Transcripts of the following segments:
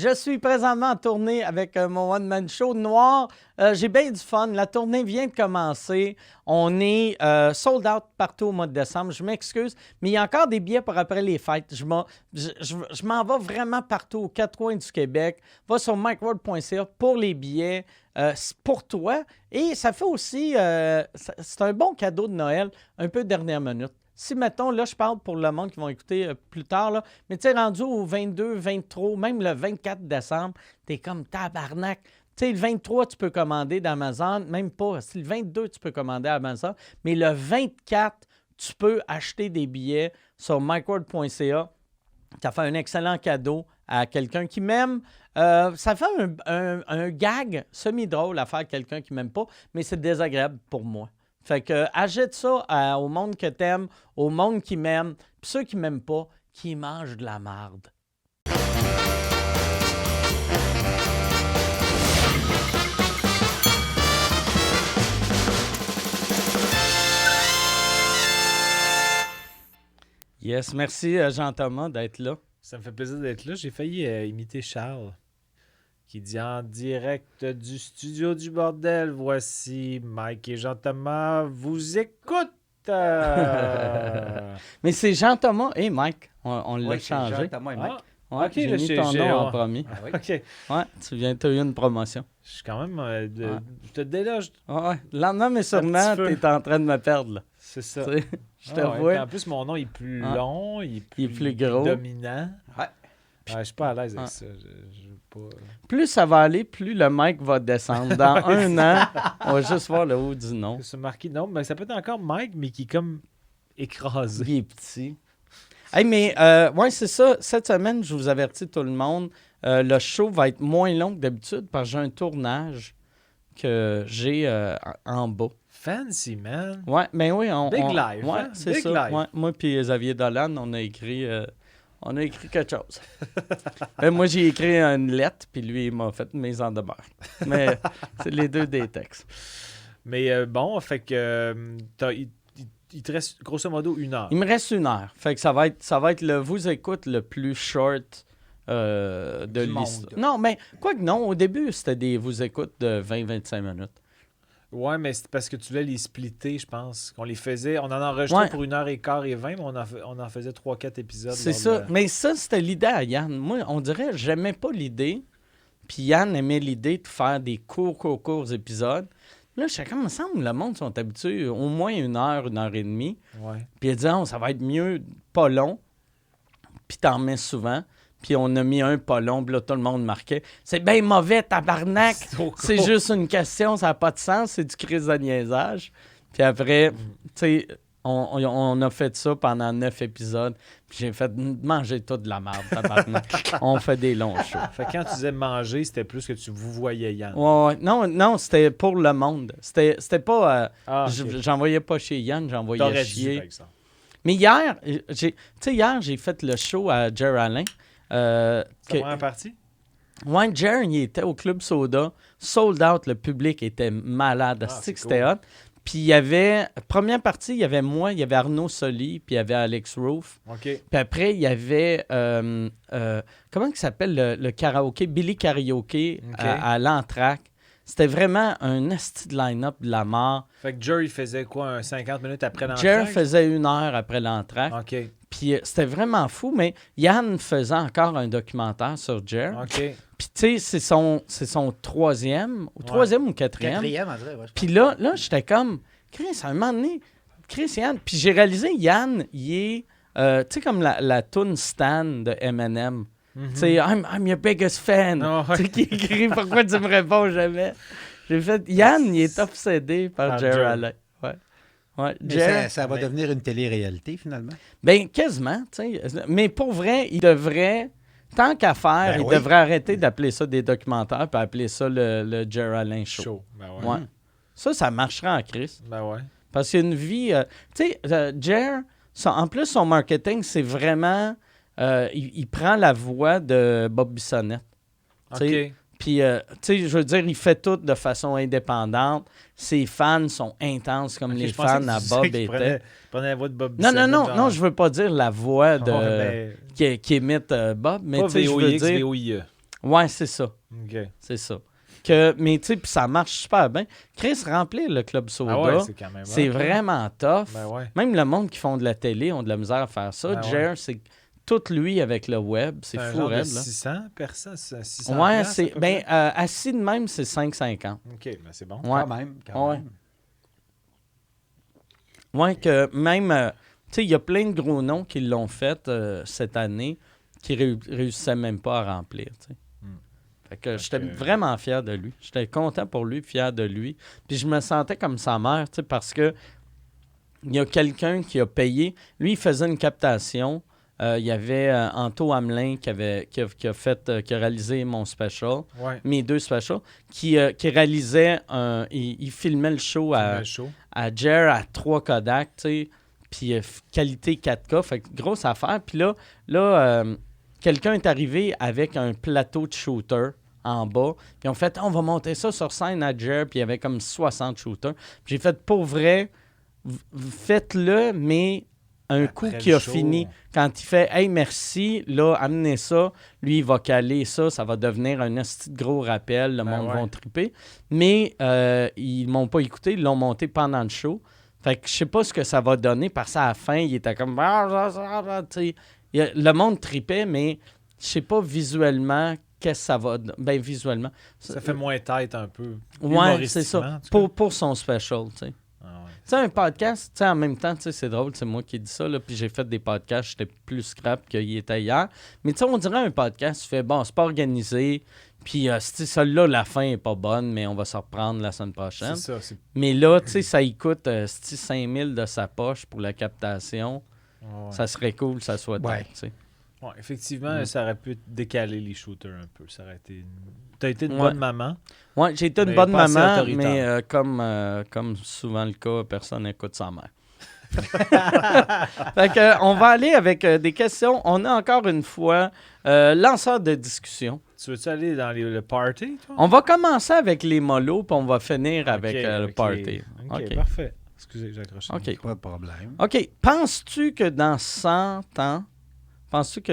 Je suis présentement en tournée avec mon one-man show noir. J'ai bien du fun. La tournée vient de commencer. On est sold out partout au mois de décembre. Je m'excuse, mais il y a encore des billets pour après les fêtes. Je m'en vais vraiment partout aux quatre coins du Québec. Va sur mikeworld.ca pour les billets. C'est pour toi. Et ça fait aussi... c'est un bon cadeau de Noël, un peu dernière minute. Si, mettons, là, je parle pour le monde qui vont écouter plus tard, là, mais tu sais, rendu au 22, 23, même le 24 décembre, t'es comme tabarnak. Tu sais, le 23, tu peux commander d'Amazon, même pas. Si le 22, tu peux commander à Amazon, mais le 24, tu peux acheter des billets sur mikeworld.ca. Ça fait un excellent cadeau à quelqu'un qui m'aime. Ça fait un gag semi-drôle à faire à quelqu'un qui m'aime pas, mais c'est désagréable pour moi. Fait que achète ça au monde que t'aimes, au monde qui m'aime, puis ceux qui m'aiment pas, qui mangent de la marde. Yes, merci Jean-Thomas d'être là. Ça me fait plaisir d'être là. J'ai failli imiter Charles, qui dit en direct du studio du bordel. Voici Mike et Jean-Thomas vous écoutent. Mais c'est Jean-Thomas et Mike. On l'a changé. Jean-Thomas et Mike. Ouais, ok, j'ai là, mis ton nom en premier. Ah oui. OK. Ouais, tu as eu une promotion. Je suis quand même... Je te déloge. Ouais, lentement mais sûrement, petit peu. t'es en train de me perdre, là. C'est ça. Tu sais, je te Ah ouais, vois. puis en plus, mon nom est plus long, il est plus gros. dominant. Ouais. Ouais, je suis pas à l'aise avec Ouais. ça. Je veux pas... Plus ça va aller, plus le mic va descendre. Dans un an, on va juste voir le haut du nom. C'est marqué. Non, mais ça peut être encore Mike, mais qui est comme écrasé. Il est petit. Hey, mais ouais, c'est ça. Cette semaine, je vous avertis tout le monde, le show va être moins long que d'habitude parce que j'ai un tournage que j'ai en bas. Fancy, man. Ouais, mais oui, Big live, Ouais, hein? c'est Big ça. live. Ouais, moi puis Xavier Dolan, on a écrit quelque chose. Ben, moi, j'ai écrit une lettre, puis lui, il m'a fait une mise en demeure. Mais c'est les deux des textes. Mais bon, fait que il te reste grosso modo 1 heure. Il me reste 1 heure. Fait que ça va être le vous écoute le plus short de Du monde. l'histoire. Non, mais quoi que non, au début, c'était des vous écoute de 20-25 minutes. Ouais, mais c'est parce que tu voulais les splitter, je pense. Qu'on les faisait. On en enregistrait Ouais. pour 1h15 et 20, mais on en faisait 3-4 épisodes. C'est lors ça. de la- Mais ça, c'était l'idée à Yann. Moi, on dirait que j'aimais pas l'idée. Puis Yann aimait l'idée de faire des courts épisodes. Là, chacun me semble, le monde sont habitués au moins 1 heure et demie. Ouais. Puis il a dit, oh, ça va être mieux, pas long. Puis t'en mets souvent. Puis on a mis un pas long, puis là, tout le monde marquait. C'est bien mauvais, tabarnak! C'est juste une question, ça n'a pas de sens, c'est du crise de niaisage. Puis après, tu sais, on a fait ça pendant 9 épisodes. Puis j'ai fait manger tout de la merde, tabarnak. On fait des longs shows. Fait que quand tu disais manger, c'était plus que tu vous voyais Yann. Ouais. Non, c'était pour le monde. C'était pas... Ah, ok. J'envoyais pas chez Yann, j'envoyais T'aurais dû, chier. par exemple. Mais hier, j'ai fait le show à Jer Alain. C'est la que- première partie? Ouais, Jer, il était au Club Soda, sold out, le public était malade. Ah, C'est que c'est c'était hot. Puis il y avait, première partie, il y avait moi, il y avait Arnaud Soli, puis il y avait Alex Roof. OK. Puis après, il y avait, comment il s'appelle le karaoké? Billy Karaoke Ok. à l'Entraque. C'était vraiment un asti de line-up de la mort. Fait que Jerry faisait quoi, un 50 minutes après Jer l'entrée? faisait 1 heure après l'Entraque. OK. Puis c'était vraiment fou, mais Yann faisait encore un documentaire sur Jer. OK. Puis tu sais, c'est son troisième ou quatrième. Quatrième, en vrai. Ouais, je Puis là, j'étais comme, Chris, à un moment donné, Chris, Yann. Puis j'ai réalisé, Yann, il est, tu sais, comme la tune Stan de Eminem. Mhm. Tu sais, I'm your biggest fan. Ah ouais. Tu sais, qui écrit, pourquoi tu me réponds jamais? J'ai fait, Yann, il est obsédé par Par Jer Jer. Alain. Ouais. Ouais, Mais Jer, ça va devenir une télé-réalité, finalement. ben, quasiment, tu sais. Mais pour vrai, il devrait, tant qu'à faire, Ben il oui. devrait arrêter d'appeler ça des documentaires puis appeler ça le Jer Alain Show. Chaud. Ben ouais. Ouais. Ça marcherait en crise. Ben ouais. Parce qu'il y a une vie. Tu sais, Jer, en plus, son marketing, c'est vraiment. Il prend la voix de Bob Bissonnette. Tu sais, OK. Puis, tu sais, je veux dire, il fait tout de façon indépendante. Ses fans sont intenses comme Ok, les je pensais fans que tu à disais Bob qu'il étaient. prenait la voix de Bob Non, Bissonnette, non, genre. non, je veux pas dire la voix de, Ouais, qui imite Bob, mais pas tu sais, je veux VOIX, dire. VOIE. Ouais, c'est ça. OK. C'est ça. Mais tu sais, puis ça marche super bien. Chris, remplir le Club Soda, Ah ouais, c'est quand même c'est hot, hein? vraiment tough. Ben ouais. Même le monde qui font de la télé ont de la misère à faire ça. Ben Jer, c'est tout lui avec le web. C'est un fou, genre de raide, là. 600 personnes, 600 Ouais, places, à c'est. peu Ben, près? assis de même, c'est 5,50. OK, ben c'est bon. Ouais. Quand Ouais. même. Ouais, que même. Tu sais, il y a plein de gros noms qui l'ont fait cette année qui réussissaient même pas à remplir, tu sais. Fait que j'étais vraiment fier de lui. J'étais content pour lui, fier de lui. Puis je me sentais comme sa mère, tu sais, parce que il y a quelqu'un qui a payé. Lui, il faisait une captation. Il y avait Anto Hamelin qui a réalisé mon special, Ouais. mes 2 specials, qui réalisait il filmait le show Le show. à Jer à 3 Kodak, tu sais, puis qualité 4K, fait que grosse affaire. Puis là quelqu'un est arrivé avec un plateau de shooter en bas, puis on fait, on va monter ça sur scène à Jer, puis il y avait comme 60 shooters. Puis j'ai fait, pour vrai, faites-le, mais un Après coup le qui a show. fini, quand il fait « Hey, merci, là, amenez ça », lui, il va caler ça, ça va devenir un esti de gros rappel, le monde va triper. Mais ils m'ont pas écouté, ils l'ont monté pendant le show. Fait que je sais pas ce que ça va donner, parce qu'à la fin, il était comme... Tu sais, le monde tripait, mais je sais pas visuellement qu'est-ce que ça va... Ben, visuellement... Ça fait moins tête un peu. Ouais, c'est ça. Humoristiquement, en tout cas. Pour son special, tu sais. Ah ouais. Tu sais, un podcast, tu sais, en même temps, tu sais, c'est drôle, c'est moi qui dis ça, là, puis j'ai fait des podcasts, j'étais plus scrap qu'il était hier. Mais tu sais, on dirait un podcast, tu fais, bon, c'est pas organisé, puis celui-là, la fin est pas bonne, mais on va se reprendre la semaine prochaine. C'est ça. Mais là, tu sais, ça y coûte 5 000 de sa poche pour la captation. Ouais. Ça serait cool que ça soit Ouais. tête, tu sais. Ouais, effectivement, ça aurait pu décaler les shooters un peu. Ça aurait été... T'as été une Ouais. bonne maman. Ouais, j'ai été une Mais bonne pas assez maman, autoritaire. mais comme souvent le cas, personne n'écoute sa mère. Fait que, on va aller avec des questions. On a encore une fois lanceur de discussion. Tu veux-tu aller dans le party, toi? On va commencer avec les mollos, puis on va finir avec Ok, le avec party. OK, parfait. Excusez, j'ai accroché. OK. Pas de problème. OK. Penses-tu que dans 100 ans, 100 ans, penses-tu que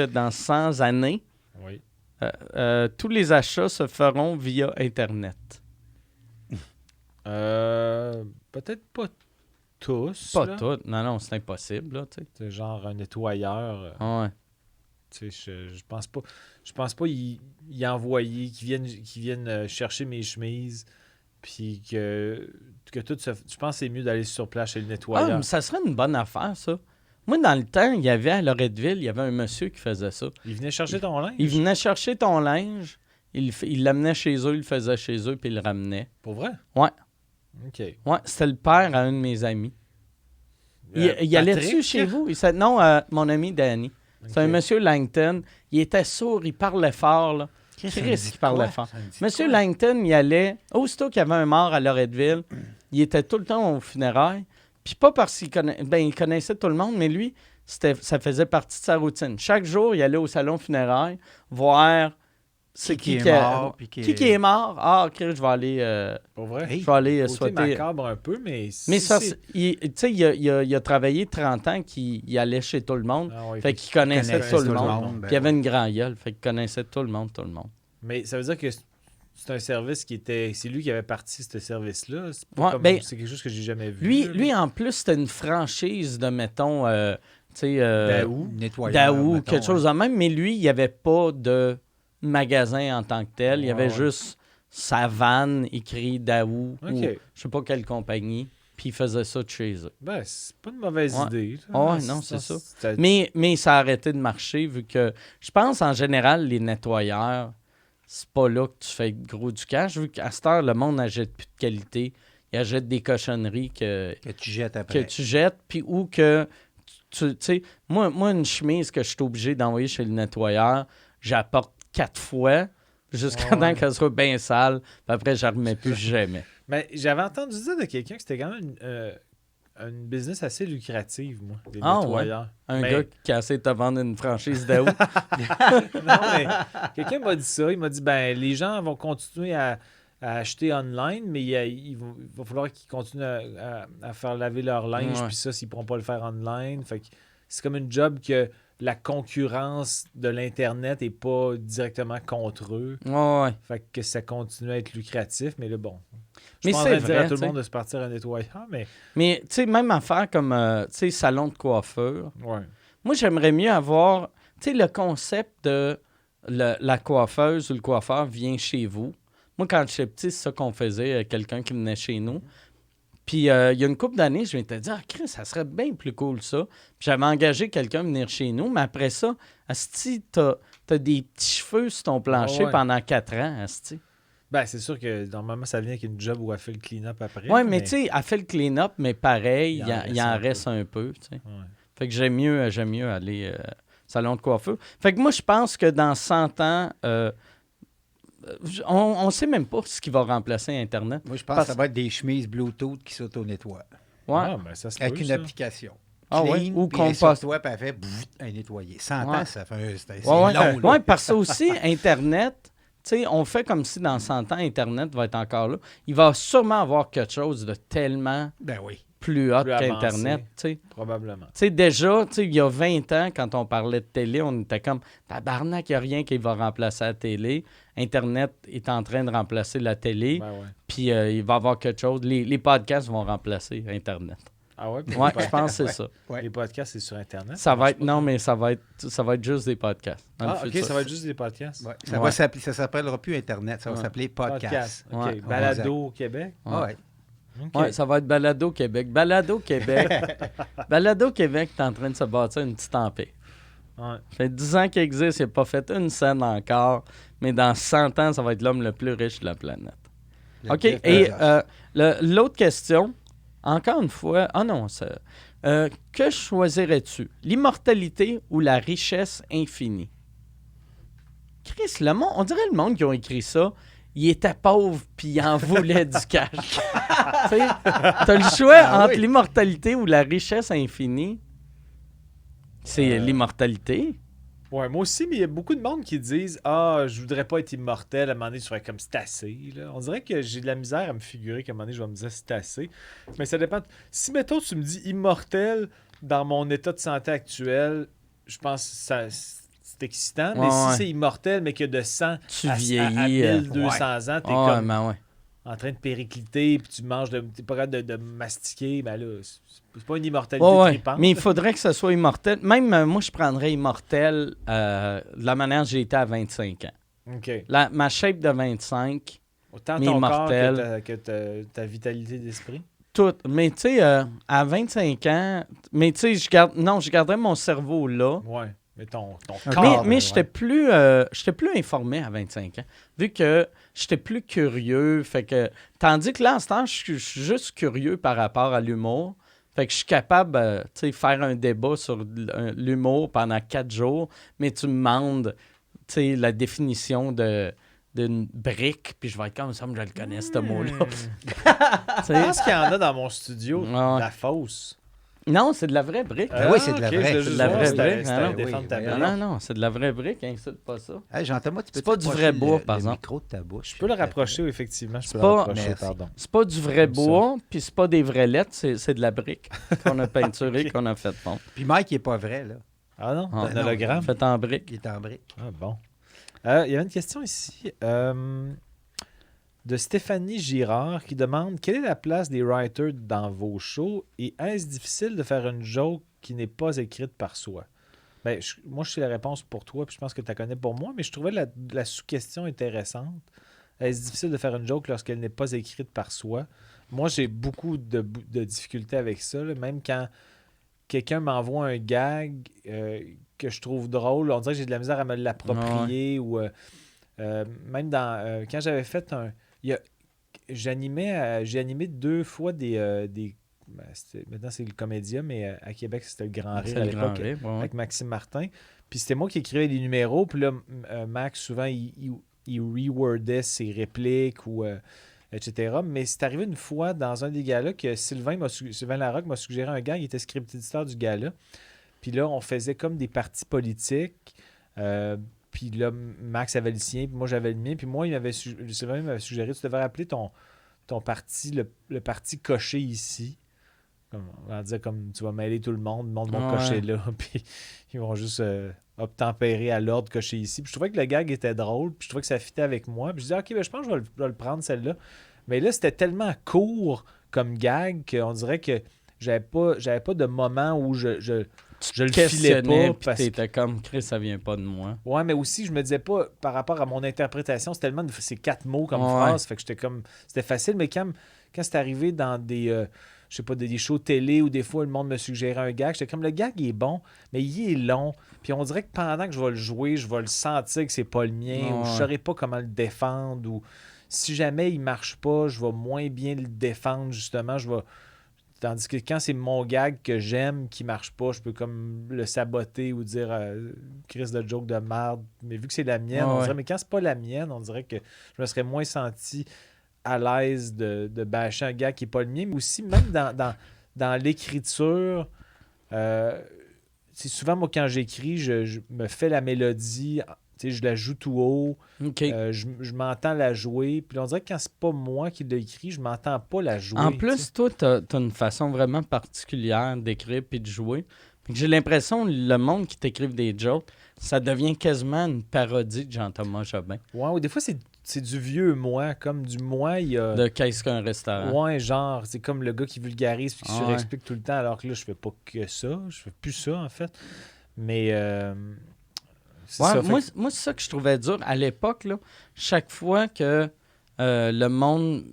dans 100 années, Oui. tous les achats se feront via Internet? Peut-être pas tous. Pas là. toutes. Non, c'est impossible, là, tu sais. C'est genre un nettoyeur. Ouais. Tu sais, je pense pas y envoyer, qu'ils viennent chercher mes chemises, puis que tout se... Je pense que c'est mieux d'aller sur place chez le Ah, nettoyeur. mais ça serait une bonne affaire, ça. Moi, dans le temps, il y avait à Loretteville, il y avait un monsieur qui faisait ça. Il venait chercher ton linge? Il venait chercher ton linge, il l'amenait chez eux, il le faisait chez eux, puis il le ramenait. Pour vrai? Ouais. OK. Ouais, c'était le père à un de mes amis. Il allait-tu Patrick? chez vous? Non, mon ami Danny. C'est un Ok. monsieur Langton. Il était sourd, il parlait fort, là. Chris qui parlait fort. Monsieur Langton, il allait, aussitôt qu'il y avait un mort à Loretteville, il était tout le temps au funérailles. Puis pas parce qu'il il connaissait tout le monde, mais lui, ça faisait partie de sa routine. Chaque jour, il allait au salon funéraire voir Qui est mort, puis qui est mort. Ah, OK, je vais aller, Pour vrai? Hey, je vais aller Côté souhaiter... macabre un peu, mais... Mais si ça, c'est- tu sais, il a travaillé 30 ans qu'il allait chez tout le monde. Ah ouais, Fait qu'il connaissait connaissait tout le tout le monde. monde, ben Puis il avait ouais. une grande gueule. Fait qu'il connaissait tout le monde. Mais ça veut dire que c'est un service qui était... C'est lui qui avait parti ce service-là. C'est pas Ouais, comme- ben, c'est quelque chose que j'ai jamais vu. Lui, là. en plus, c'était une franchise de, mettons, tu sais... Daou. Nettoyeur, Daou, mettons, quelque chose de même. Mais lui, il n'y avait pas de magasin en tant que tel. Il y avait Ouais. juste sa vanne écrit Daou OK. ou je sais pas quelle compagnie. Puis il faisait ça de chez eux. Ben, c'est pas une mauvaise Ouais. idée. Ah ouais, non, c'est ça. Mais ça a arrêté de marcher vu que je pense en général, les nettoyeurs, c'est pas là que tu fais gros du cash. Vu qu'à cette heure, le monde n'achète plus de qualité. Il achète des cochonneries que Que tu jettes que après. tu jettes, puis ou que tu sais, moi, une chemise que je suis obligé d'envoyer chez le nettoyeur, j'apporte 4 fois jusqu'à temps qu'elle soit bien sale, puis après, je ne remets plus jamais. Mais j'avais entendu dire de quelqu'un que c'était quand même une business assez lucrative, moi, des Ah, nettoyeurs. Un Mais- gars qui a essayé de te vendre une franchise Daou. Non, mais quelqu'un m'a dit ça. Il m'a dit, ben, les gens vont continuer à acheter online, mais il va falloir qu'ils continuent à faire laver leur linge, Ouais. puis ça, s'ils ne pourront pas le faire online. Fait que c'est comme une job que la concurrence de l'Internet n'est pas directement contre eux. Ouais. Fait que ça continue à être lucratif, mais là, bon. Je Mais pense c'est à dire vrai, à tout tu le monde de se partir un nettoyant, mais... Mais, tu sais, même affaire comme, tu sais, salon de coiffure. Ouais. Moi, j'aimerais mieux avoir, tu sais, le concept de la coiffeuse ou le coiffeur vient chez vous. Moi, quand j'étais petit, c'est ça qu'on faisait, quelqu'un qui venait chez nous. Puis, il y a une couple d'années, je m'étais dit, ah, Chris, ça serait bien plus cool, ça. Puis, j'avais engagé quelqu'un à venir chez nous, mais après ça, asti, t'as des petits cheveux sur ton plancher Ouais. pendant 4 ans, asti. Ben, c'est sûr que normalement, ça vient avec une job où elle fait le clean-up après. Ouais, mais tu sais, elle fait le clean-up, mais pareil, il en un reste un peu, tu sais. Ouais. Fait que j'aime mieux aller salon de coiffeur. Fait que moi, je pense que dans 100 ans, on sait même pas ce qui va remplacer Internet. Moi, je pense que ça va être des chemises Bluetooth qui s'auto-nettoient. Ouais. Ah, ben, ça se Avec peut, une ça. application. Ah ouais, Clean, ou puis elle est compost. sur toi, puis elle fait un nettoyer. 100 Ouais. ans, ça fait c'est Ouais, long. là. ouais, parce que aussi, Internet, tu sais, on fait comme si dans 100 ans, Internet va être encore là. Il va sûrement avoir quelque chose de tellement Ben oui. plus hot Plus avancé. qu'Internet, tu sais. Probablement. Tu sais, déjà, tu sais, il y a 20 ans, quand on parlait de télé, on était comme tabarnak, il n'y a rien qui va remplacer la télé. Internet est en train de remplacer la télé. Ben ouais. Puis il va y avoir quelque chose. Les podcasts vont remplacer Internet. Ah ouais? puis Ouais, les je pense que c'est ça. Ouais. Les podcasts, c'est sur Internet? Ça va marche être. pas, Non, ça? mais ça va être juste des podcasts. dans le Ah, OK, futur. ça va être juste des podcasts? Ouais. Ouais. Ça s'appellera plus Internet, ça va Ouais. s'appeler podcast. OK. Ouais. Balado au Québec? Ah ouais. OK. Ouais, ça va être Balado Québec. Balado Québec. Balado Québec est en train de se bâtir une petite empire. Ouais. Ça fait 10 ans qu'il existe, il n'a pas fait une scène encore. Mais dans 100 ans, ça va être l'homme le plus riche de la planète. Le OK. Jeff Et Bezos. l'autre question, encore une fois, que choisirais-tu? L'immortalité ou la richesse infinie? Chris, on dirait le monde qui a écrit ça, il était pauvre puis il en voulait du cash. Tu sais, t'as le choix Ah entre oui. l'immortalité ou la richesse infinie. C'est l'immortalité. Ouais, moi aussi, mais il y a beaucoup de monde qui disent Ah, je voudrais pas être immortel. À un moment donné, je ferais comme c'est assez. Là. On dirait que j'ai de la misère à me figurer qu'à un moment donné, je vais me dire c'est assez. Mais ça dépend. Si, mettons, tu me dis immortel dans mon état de santé actuel, je pense que c'est excitant. Mais Ouais, si ouais. c'est immortel, mais que de 100 Tu à vieillis, 1200 ans, t'es Ah, comme ben ouais. en train de péricliter, puis tu manges, t'es pas capable de mastiquer, ben là, c'est pas une immortalité Ouais, ouais. tripante. Mais il faudrait que ce soit immortel. Même moi, je prendrais immortel de la manière que j'ai été à 25 ans. OK. Ma shape de 25, Autant mais ton immortel. corps que ta vitalité d'esprit. tout. Mais tu sais, à 25 ans, mais tu sais, je garderais mon cerveau là. Ouais. Mais ton Un corps. corps, Mais ouais. j'étais plus informé à 25 ans, vu que j'étais plus curieux. Fait que, tandis que là, en ce temps, je suis juste curieux par rapport à l'humour. Fait que je suis capable de faire un débat sur l'humour pendant 4 jours, mais tu me demandes la définition d'une brique, puis je vais être comme ça, je le connais, ce mot-là. Je Tu sais. pense qu'il y en a dans mon studio, Ouais. la fausse. Non, c'est de la vraie brique. Ah oui, c'est de la ok, vraie. je voulais C'est juste de la voir vraie si t'allais- brique, si hein, t'allais oui, défendre ta oui, Non, brique. non, c'est de la vraie brique, insulte pas ça. Hey, Jean-Thomas, tu peux C'est pas du vrai bois, par le exemple. micro de ta bouche. Je peux le rapprocher, oui, effectivement. Je peux pas- le rapprocher, Merci. pardon. C'est pas du vrai Comme ça. bois, puis c'est pas des vraies lettres, c'est de la brique qu'on a peinturée, Ok. qu'on a fait fondre. Puis Mike, il n'est pas vrai, là. Ah non, Ah, un non. hologramme. Fait en brique. Il est en brique. Ah bon. Il y avait une question ici de Stéphanie Girard qui demande quelle est la place des writers dans vos shows et est-ce difficile de faire une joke qui n'est pas écrite par soi? Ben, moi, je sais la réponse pour toi, puis je pense que tu la connais pour moi, mais je trouvais la sous-question intéressante. Est-ce difficile de faire une joke lorsqu'elle n'est pas écrite par soi? Moi, j'ai beaucoup de difficultés avec ça, là. Même quand quelqu'un m'envoie un gag que je trouve drôle, on dirait que j'ai de la misère à me l'approprier ou même quand j'avais fait j'ai animé 2 fois des maintenant c'est le Comédia, mais à Québec c'était le Grand Rire C'est à le grand l'époque rire, ouais. avec Maxime Martin. Puis c'était moi qui écrivais les numéros, puis là Max souvent il rewordait ses répliques ou etc. Mais c'est arrivé une fois dans un des galas que Sylvain Larocque m'a suggéré un gars, il était script éditeur du gala. Puis là, on faisait comme des partis politiques. Puis là, Max avait le sien, puis moi j'avais le mien. Puis moi, Sylvain m'avait suggéré, tu devrais appeler ton parti le parti coché ici. on va dire comme tu vas mêler tout le monde va Ouais. cocher là, puis ils vont juste obtempérer à l'ordre, cocher ici. Puis je trouvais que le gag était drôle, puis je trouvais que ça fitait avec moi. Puis je disais, OK, ben, je pense que je vais le prendre, celle-là. Mais là, c'était tellement court comme gag qu'on dirait que j'avais pas de moment où je le filais pas. Puis t'étais comme, Chris, ça vient pas de moi. Ouais, mais aussi, je me disais pas, par rapport à mon interprétation, c'est tellement c'est 4 mots comme Ouais. phrase, fait que j'étais comme, c'était facile, mais quand c'est arrivé dans des, je sais pas, des shows télé où des fois le monde me suggérait un gag, j'étais comme, le gag il est bon, mais il est long, puis on dirait que pendant que je vais le jouer, je vais le sentir que c'est pas le mien, ou je Ouais. saurais pas comment le défendre, ou si jamais il marche pas, je vais moins bien le défendre, justement, Tandis que quand c'est mon gag que j'aime qui marche pas, je peux comme le saboter ou dire Chris de joke de merde. Mais vu que c'est la mienne, on dirait, mais quand c'est pas la mienne, on dirait que je me serais moins senti à l'aise de bâcher un gag qui est pas le mien. Mais aussi, même dans l'écriture, c'est souvent moi quand j'écris, je me fais la mélodie, tu sais, je la joue tout haut. OK. Je m'entends la jouer. Puis on dirait que quand c'est pas moi qui l'ai écrit, je m'entends pas la jouer. En tu plus, sais. toi, t'as une façon vraiment particulière d'écrire puis de jouer. Fait que j'ai l'impression que le monde qui t'écrive des jokes, ça devient quasiment une parodie de Jean-Thomas Jobin. Ouais, ou des fois, c'est du vieux moi. Comme du moi, il y a... De Qu'est-ce qu'un restaurant? Ouais, genre, c'est comme le gars qui vulgarise puis qui Ah ouais. surexplique tout le temps, alors que là, je fais pas que ça. Je fais plus ça, en fait. Mais... c'est Ouais, ça. moi, c'est ça que je trouvais dur. À l'époque, là, chaque fois que le monde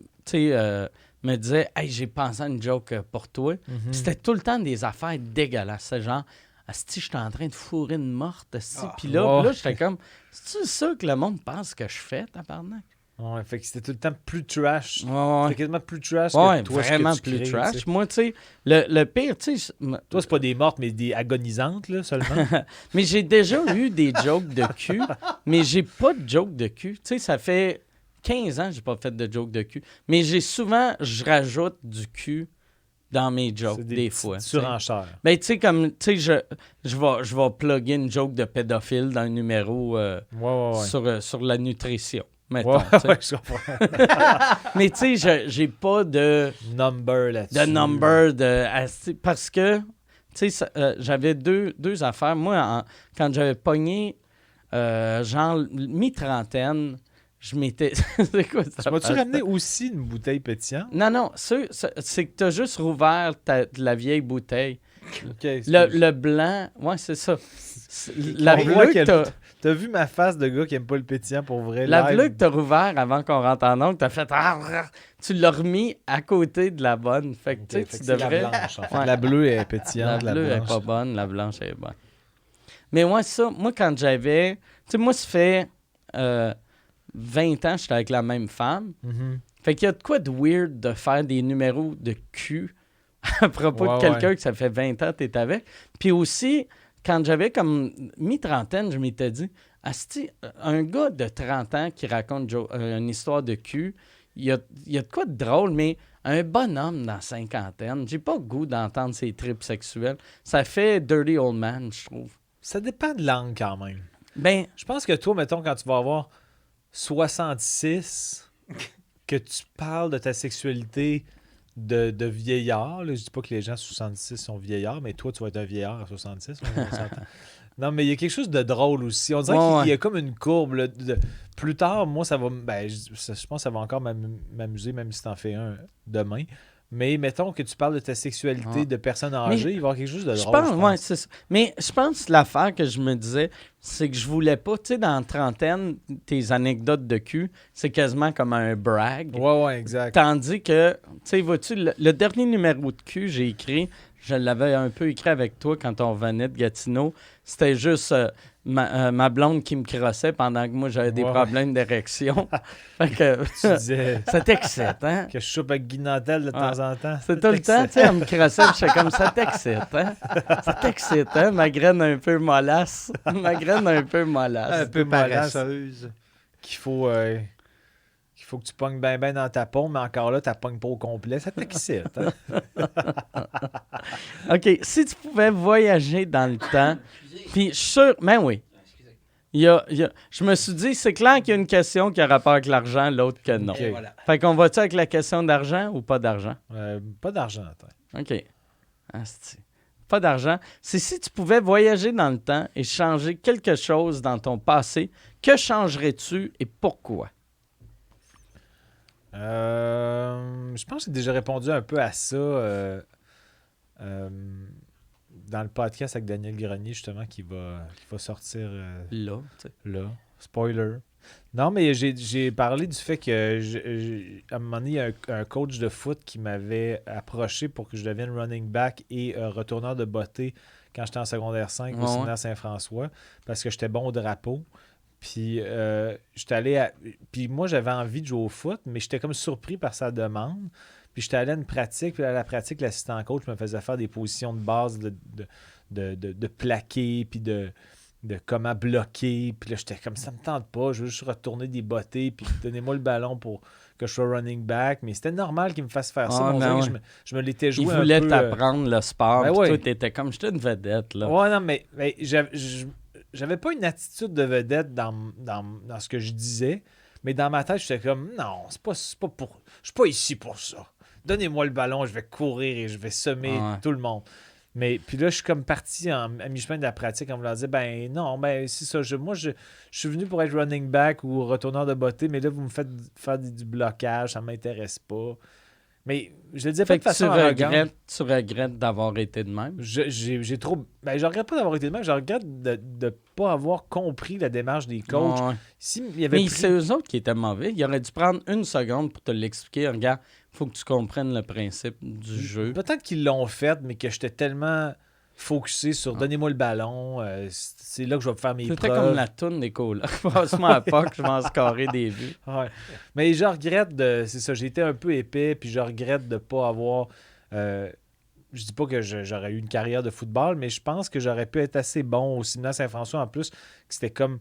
me disait « Hey, j'ai pensé à une joke pour toi Mhm. Puis c'était tout le temps des affaires dégueulasses. C'est genre « Asti, je suis en train de fourrer une morte. asti. Puis là, ouais. puis là j'étais comme « C'est-tu ça que le monde pense que je fais, tabarnak? Ouais, fait que c'était tout le temps plus trash. » Ouais, C'était quasiment plus trash ouais, que toi, ce vraiment que tu plus crées, trash. tu sais. Moi, tu sais, le pire, tu sais... Toi, c'est pas des mortes, mais des agonisantes, là, seulement. Mais j'ai déjà eu des jokes de cul, mais j'ai pas de jokes de cul. Tu sais, ça fait 15 ans que j'ai pas fait de jokes de cul. Mais je rajoute du cul dans mes jokes, C'est des petites fois. tu sais. surenchères. Ben, tu sais, comme, tu sais, je vais plugger une joke de pédophile dans un numéro Ouais. sur la nutrition, Ouais, mettons. tu sais. ouais, je comprends. Mais, tu sais, j'ai pas de Number là-dessus. number parce que, tu sais, j'avais deux affaires. Moi, quand j'avais pogné, genre, mi-trentaine, je m'étais... C'est quoi ça? Tu m'as-tu ramené aussi une bouteille pétillante? Non, c'est que t'as juste rouvert la vieille bouteille. OK. c'est Le blanc, ouais, c'est ça. La On voit bleue que qu'elle- t'as... T'as vu ma face de gars qui aime pas le pétillant pour vrai? La live? bleue que t'as rouvert avant qu'on rentre en ongle, t'as fait... Tu l'as remis à côté de la bonne. Fait que, Ok, tu sais, fait tu que c'est devrais... la blanche, en fait. Ouais. La bleue est La pétillante, la bleue est blanche. pas bonne, la blanche est bonne. Mais ouais, ça, moi, quand j'avais... Tu sais, moi, ça fait 20 ans que j'étais avec la même femme. Mhm. Fait qu'il y a de quoi de weird de faire des numéros de cul à propos Ouais, de quelqu'un que ça fait 20 ans que t'es avec. Puis aussi, quand j'avais comme mi-trentaine, je m'étais dit, asti, un gars de 30 ans qui raconte une histoire de cul, il y a de quoi de drôle, mais un bonhomme dans cinquantaine, j'ai pas le goût d'entendre ses tripes sexuelles. Ça fait dirty old man, je trouve. Ça dépend de l'angle quand même. Ben, Je pense que toi, mettons, quand tu vas avoir 66, que tu parles de ta sexualité de vieillard, là, je dis pas que les gens à 66 sont vieillards, mais toi, tu vas être un vieillard à 66. On s'entend. Non, mais il y a quelque chose de drôle aussi. On dirait Ouais, qu'il y a comme une courbe. Là, plus tard, moi, ça va... Ben, je pense que ça va encore m'amuser, même si t'en fais un demain. Mais mettons que tu parles de ta sexualité Ouais. de personnes âgées, il va y avoir quelque chose de je drôle, pense, ouais, c'est ça. Mais je pense que l'affaire que je me disais, c'est que je voulais pas, tu sais, dans la trentaine, tes anecdotes de cul, c'est quasiment comme un brag. Ouais, exact. Tandis que, tu sais, vois-tu, le dernier numéro de cul, j'ai écrit, je l'avais un peu écrit avec toi quand on venait de Gatineau. C'était juste ma blonde qui me crossait pendant que moi, j'avais des Ouais. problèmes d'érection. Fait que Tu disais ça t'excite, hein? que je chope avec Guy Nantel de temps en temps. C'est tout le temps, tu sais, elle me crossait, puis j'étais comme, ça t'excite, hein? Ça t'excite, hein? Ma graine un peu mollasse. Ma graine un peu mollasse. Un peu mollasse. paresseuse. Qu'il faut que tu pognes bien dans ta pompe, mais encore là, tu pognes pas au complet. Ça t'excite. Hein? OK, si tu pouvais voyager dans le temps, puis je suis sûr, ben oui. Je me suis dit, c'est clair qu'il y a une question qui a rapport avec l'argent, l'autre que non. Ok. Et voilà. Fait qu'on va-tu avec la question d'argent ou pas d'argent? Pas d'argent, attends. OK. Asti. Pas d'argent. C'est si tu pouvais voyager dans le temps et changer quelque chose dans ton passé, que changerais-tu et pourquoi? Je pense que j'ai déjà répondu un peu à ça dans le podcast avec Daniel Grenier, justement, qui va sortir Là, tu sais. là. Spoiler. Non, mais j'ai parlé du fait que, à un moment donné, il y a un coach de foot qui m'avait approché pour que je devienne running back et retourneur de botté quand j'étais en secondaire 5 au séminaire Saint-François, parce que j'étais bon au drapeau. Puis, j'étais allé puis moi, j'avais envie de jouer au foot, mais j'étais comme surpris par sa demande. Puis, j'étais allé à une pratique. Puis, à la pratique, l'assistant coach me faisait faire des positions de base de plaquer, puis de comment bloquer. Puis là, j'étais comme, ça me tente pas. Je veux juste retourner des bottées, puis donnez-moi le ballon pour que je sois running back. Mais c'était normal qu'il me fasse faire ça. On dirait que je me l'étais joué un peu. Il voulait t'apprendre le sport. Ben puis ouais. toi, t'étais comme, j'étais une vedette, là. Ouais, non, mais j'avais pas une attitude de vedette dans ce que je disais, mais dans ma tête, j'étais comme, non, c'est pas pour... Je suis pas ici pour ça. Donnez-moi le ballon, je vais courir et je vais semer tout le monde. Mais puis là, je suis comme parti à mi-chemin de la pratique en voulant dire, ben non, ben c'est ça. Moi, je suis venu pour être running back ou retourneur de bottée, mais là, vous me faites faire du blocage, ça m'intéresse pas. Mais je le disais pas de façon arrogante. Tu regrettes d'avoir été de même? J'ai trop... Ben, je regrette pas d'avoir été de même. Je regrette de ne pas avoir compris la démarche des coachs. Ouais. Mais c'est eux autres qui étaient mauvais. Ils auraient dû prendre une seconde pour te l'expliquer. Regarde, il faut que tu comprennes le principe du jeu. Peut-être qu'ils l'ont fait, mais que j'étais tellement focusé sur donnez-moi le ballon, c'est là que je vais faire mes preuves. C'était comme la toune des colas. Passe-moi à POC, je vais en scorer des vues. Ouais. Mais je regrette c'est ça, j'ai été un peu épais, puis je regrette de ne pas avoir... je dis pas que j'aurais eu une carrière de football, mais je pense que j'aurais pu être assez bon au séminaire Saint-François, en plus, que c'était comme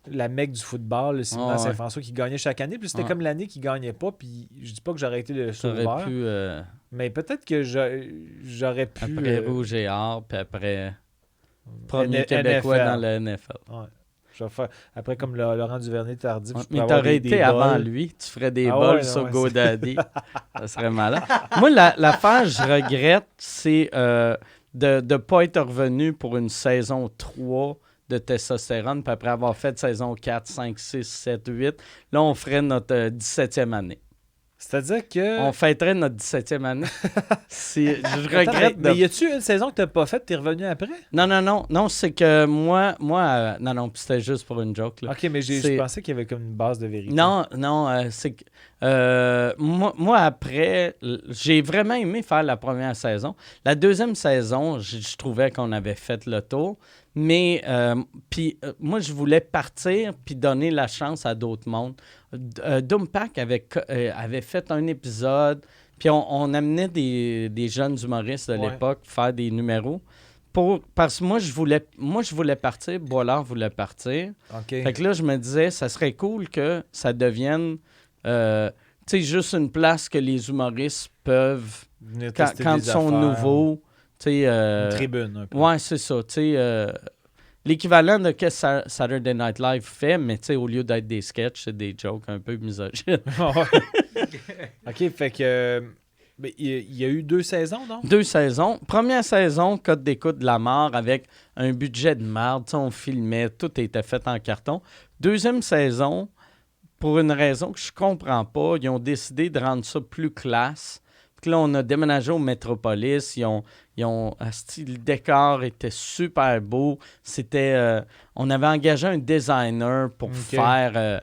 la mecque du football, le séminaire Saint-François qui gagnait chaque année, puis c'était comme l'année qui gagnait pas, puis je dis pas que j'aurais été le sauveur, mais peut-être que j'aurais pu... Après Rouge et Or, puis après premier Québécois NFL. dans le NFL. Ouais. Je vais faire, après, comme Laurent Duvernay-Tardif, je mais pourrais avoir t'aurais été des avant bols. lui, tu ferais des bols sur ouais, GoDaddy. Ça serait malin. Moi, l'affaire que je regrette, c'est de ne pas être revenu pour une saison 3 de testostérone, puis après avoir fait saison 4, 5, 6, 7, 8, là, on ferait notre 17e année. C'est-à-dire que... On fêterait notre 17e année. Je regrette mais y a-tu une saison que t'as pas faite, t'es revenu après? Non, c'est que moi non, c'était juste pour une joke, là. OK, mais je pensais qu'il y avait comme une base de vérité. Non, c'est que moi, après, j'ai vraiment aimé faire la première saison. La deuxième saison, je trouvais qu'on avait fait le tour, mais moi, je voulais partir puis donner la chance à d'autres mondes. Doompack avait fait un épisode, puis on amenait des jeunes humoristes de l'époque faire des numéros. Parce que moi, je voulais partir, Boilard voulait partir. Okay. Fait que là, je me disais, ça serait cool que ça devienne juste une place que les humoristes peuvent, quand ils sont nouveaux... une tribune, un peu. Ouais, c'est ça. L'équivalent de ce que Saturday Night Live fait, mais au lieu d'être des sketchs, c'est des jokes un peu misogynes. OK, fait que... il y a eu 2 saisons, non? 2 saisons. Première saison, code d'écoute de la mort avec un budget de merde. On filmait, tout était fait en carton. Deuxième saison, pour une raison que je comprends pas, ils ont décidé de rendre ça plus classe. Puis là, on a déménagé au Métropolis. Le décor était super beau. On avait engagé un designer pour faire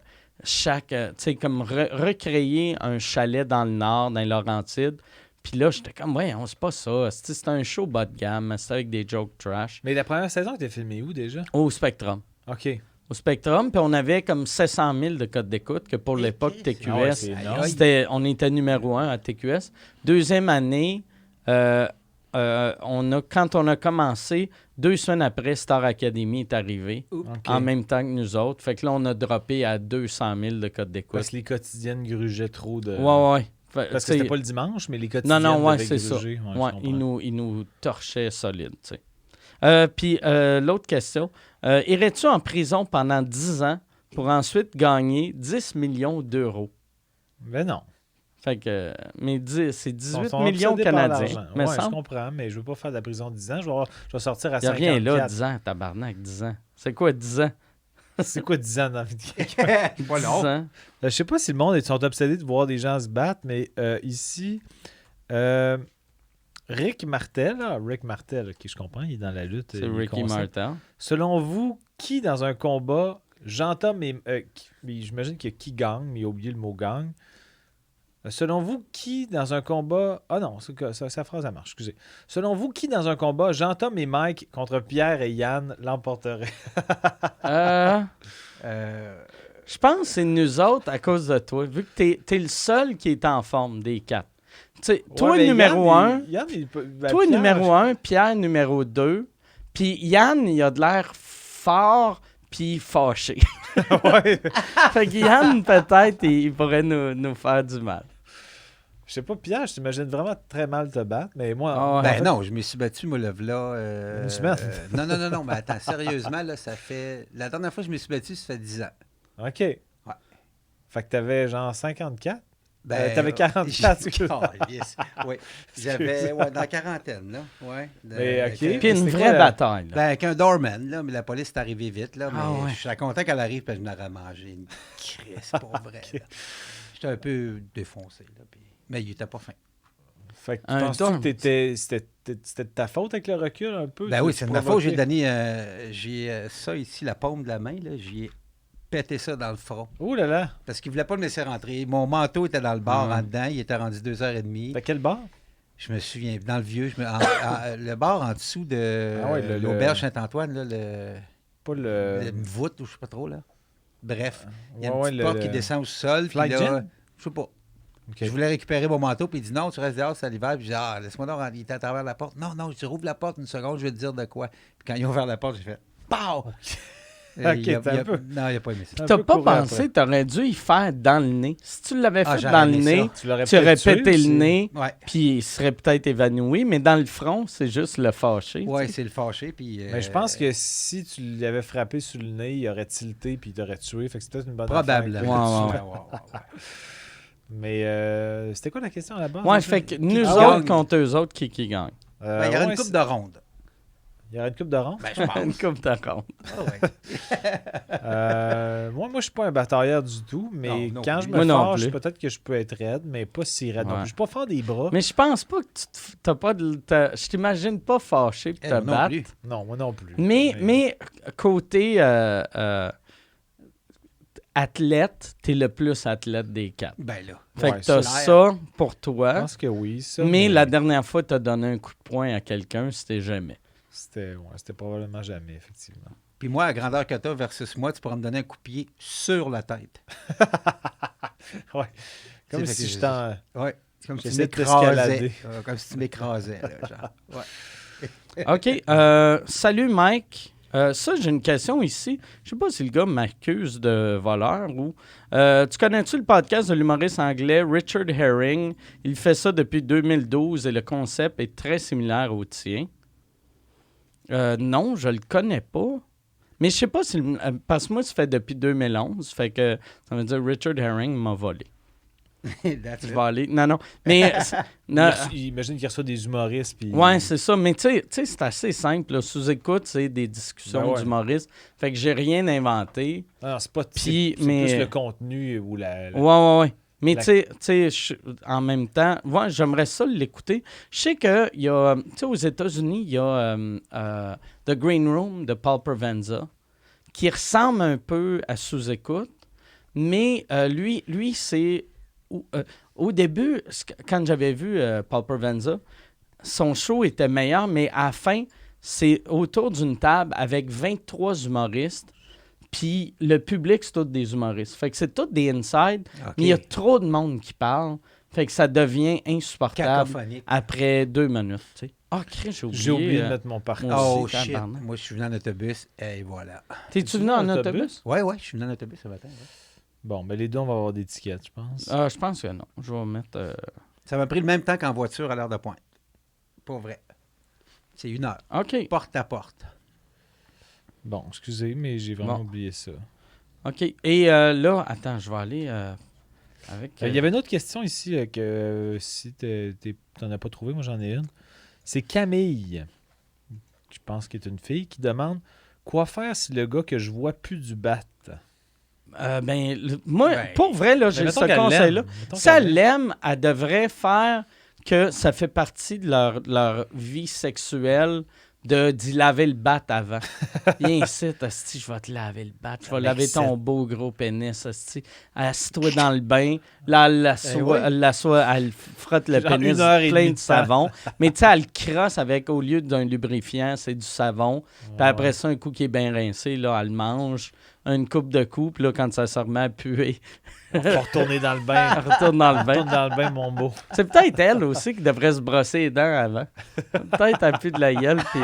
comme recréer un chalet dans le Nord, dans les Laurentides. Puis là, j'étais comme, c'est pas ça. C'est un show bas de gamme. C'est avec des jokes trash. Mais la première saison, était filmée où déjà? Au Spectrum. OK. Au Spectrum, puis on avait comme 700 000 de codes d'écoute, que pour l'époque, TQS, on était numéro 1 à TQS. Deuxième année, quand on a commencé, 2 semaines après, Star Academy est arrivé, en même temps que nous autres. Fait que là, on a droppé à 200 000 de codes d'écoute. Parce que les quotidiennes grugeaient trop de... Ouais. Parce que c'était pas le dimanche, mais les quotidiennes c'est gruger. Ça. Ouais, ils nous torchaient solide, tu sais. Puis l'autre question, irais-tu en prison pendant 10 ans pour ensuite gagner 10 millions d'euros? Ben non. Fait que, mais c'est 18 sont millions obsédés par canadiens. l'argent. Me Ouais, je semble. comprends, mais je veux pas faire de la prison de 10 ans. Je vais sortir à Il n'y a 54. rien là, 10 ans, tabarnak, 10 ans. C'est quoi 10 ans? C'est quoi 10 ans dans la vie de quelqu'un? 10 long. ans. Je sais pas si le monde sont obsédés de voir des gens se battre, mais ici, Rick Martel, ok, je comprends, il est dans la lutte. C'est il est Ricky conscient. Martel. Selon vous, qui dans un combat, j'entends, mais j'imagine qu'il y a qui gagne, mais il a oublié le mot gagne. Selon vous, qui dans un combat... Ah non, sa phrase, elle marche, excusez. Selon vous, qui dans un combat, Jean-Tom et Mike contre Pierre et Yann l'emporteraient? Je pense que c'est nous autres à cause de toi, vu que t'es le seul qui est en forme des 4. T'sais, toi, numéro 1. Toi, numéro 1, Pierre, numéro 2. Puis Yann, il a de l'air fort puis fâché. Ouais. Fait que Yann, peut-être, il pourrait nous faire du mal. Je sais pas, Pierre, je t'imagine vraiment très mal te battre, mais moi... Ah ouais. Ben non, je me suis battu, moi, là. Une semaine. Non, mais attends, sérieusement, là, ça fait... La dernière fois que je me suis battu, ça fait 10 ans. OK. Ouais. Fait que t'avais genre 54? Ben, t'avais 44, excuse. Oui, j'avais dans la quarantaine, là. Ouais. Mais, OK. Puis une c'était vraie quoi, bataille. Là. Ben, avec un doorman, là, mais la police est arrivée vite, là. Mais Ah ouais. je suis content qu'elle arrive, parce que je l'aurais mangé une crisse, c'est pas vrai. OK. J'étais un peu défoncé, là. Mais il était pas fin. Fait que Un penses-tu dorme. que c'était de ta faute avec le recul un peu? Ben Tu- oui, tu c'est de ma faute. J'ai provoquais? donné ça ici, la paume de la main, là. J'y ai pété ça dans le front. Oh là là! Parce qu'il voulait pas me laisser rentrer. Mon manteau était dans le bar Ah. en dedans. Il était rendu 2h30. T'as quel bar? Je me souviens, dans le vieux, le bar en dessous de Ah ouais, l'auberge Saint-Antoine, là, Pas le voûte, ou je sais pas trop, là. Bref, il y a une ouais, petite porte qui descend au sol. Puis Fly là, Gin? je sais pas. OK. Je voulais récupérer mon manteau, puis il dit non, tu restes dehors, c'est l'hiver. Puis je dis, laisse-moi donc, il était à travers la porte. Non, je rouvre la porte une seconde, je vais te dire de quoi. Puis quand ils ont ouvert la porte, j'ai fait, pow! Ok, t'es un peu- Non, il n'a pas aimé ça. Un T'as peu pas couru pensé, après. t'aurais dû y faire dans le nez. Si tu l'avais fait j'aurais dans le aimé nez, ça. Tu l'aurais tu aurais peut-être tué pété aussi. le nez, Ouais. puis il serait peut-être évanoui, mais dans le front, c'est juste le fâché. Ouais, tu sais. c'est le fâché. Puis, Mais je pense que si tu l'avais frappé sur le nez, il aurait tilté puis il t'aurait tué. Fait que c'est peut-être une bonne probablement. affaire. Ouais. Mais c'était quoi la question à la base? Ouais, fait que nous gagne? autres contre eux autres, qui gagne? Ben, il y aura une coupe de ronde. Il y aurait une coupe de ronde? Ben, je Une pense. coupe de ronde. Ouais. Moi, je suis pas un batailleur du tout, mais Non, non quand plus. je me Moi non fâche, plus. peut-être que je peux être raide, mais pas si raide. Ouais. Donc, je suis pas fort des bras. Mais je pense pas que t'as pas de... Je t'imagine pas fâché pour te Non battre. plus. Non, moi non plus. Mais côté athlète, t'es le plus athlète des 4. Ben là. Fait Ouais, que t'as c'est ça pour Je toi. pense que oui, ça. Mais la dernière fois que t'as donné un coup de poing à quelqu'un, c'était jamais. C'était probablement jamais, effectivement. Puis moi, à grandeur que tu as versus moi, tu pourras me donner un coup de pied sur la tête. Ouais. Comme C'est si fait que j'étais en... Ouais. C'est comme si tu J'essaie de m'écrasais. t'escalader. Comme si tu m'écrasais, là, genre. Ouais. OK. Salut, Mike. Ça, j'ai une question ici. Je sais pas si le gars m'accuse de voleur ou... tu connais-tu le podcast de l'humoriste anglais Richard Herring? Il fait ça depuis 2012 et le concept est très similaire au tien. Non, je le connais pas. Mais je sais pas si... parce que moi, ça fait depuis 2011. Fait que ça veut dire Richard Herring m'a volé. That's Je it. vais aller... Non. Mais... non, Imagine qu'il reçoit des humoristes. Puis... ouais, c'est ça. Mais tu sais, c'est assez simple. Là. Sous-écoute, c'est des discussions Ben ouais. d'humoristes. Fait que j'ai rien inventé. Non, c'est pas... Puis, c'est mais- plus le contenu ou la... Ouais. Mais La- tu sais, en même temps, ouais, j'aimerais ça l'écouter. Je sais qu'il y a, tu sais, aux États-Unis, il y a The Green Room de Paul Provenza, qui ressemble un peu à Sous-écoute, mais lui c'est... au début, quand j'avais vu Paul Provenza, son show était meilleur, mais à la fin, c'est autour d'une table avec 23 humoristes, puis le public, c'est tous des humoristes. Fait que c'est tous des inside, OK. mais il y a trop de monde qui parle. Fait que ça devient insupportable Cacophonique. après 2 minutes, tu sais. Ah, Chris, J'ai oublié de euh, mettre mon parcours. moi Oh aussi, shit. tabarnak. Moi, je suis venu en autobus et voilà. T'es-tu venu en autobus? Ouais, je suis venu en autobus ce matin. ouais. Bon, mais les deux, on va avoir des tickets, je pense. Je pense que non. Je vais mettre... Ça m'a pris le même temps qu'en voiture à l'heure de pointe. Pour vrai. C'est 1 heure. OK. Porte à porte. Bon, excusez, mais j'ai vraiment Bon. oublié ça. OK. Et là, attends, je vais aller... Avec, Il y avait une autre question ici que si tu n'en as pas trouvé, moi j'en ai une. C'est Camille, je pense qu'elle est une fille, qui demande quoi faire si le gars que je vois plus du bat. Moi, Ben, pour vrai, là, j'ai mettons ce qu'elle conseil-là. l'aime. Mettons Si elle qu'elle l'aime, elle devrait faire que ça fait partie de leur vie sexuelle d'y laver le bat avant. Viens ici, asti, je vais te laver le bat. Je vais laver ton beau gros pénis, asti. Assis-toi dans le bain. Là, elle frotte le Genre pénis 1h30 plein de de savon. Mais tu sais, elle le crosse avec, au lieu d'un lubrifiant, c'est du savon. Puis après ça, un coup qui est bien rincé, là, elle le mange. Une coupe de coups, puis là, quand ça se remet à puer, va retourner dans le bain. elle retourne dans le bain. Retourne dans le bain, mon beau. C'est peut-être elle aussi qui devrait se brosser les dents avant. Peut-être elle pue de la gueule. Puis...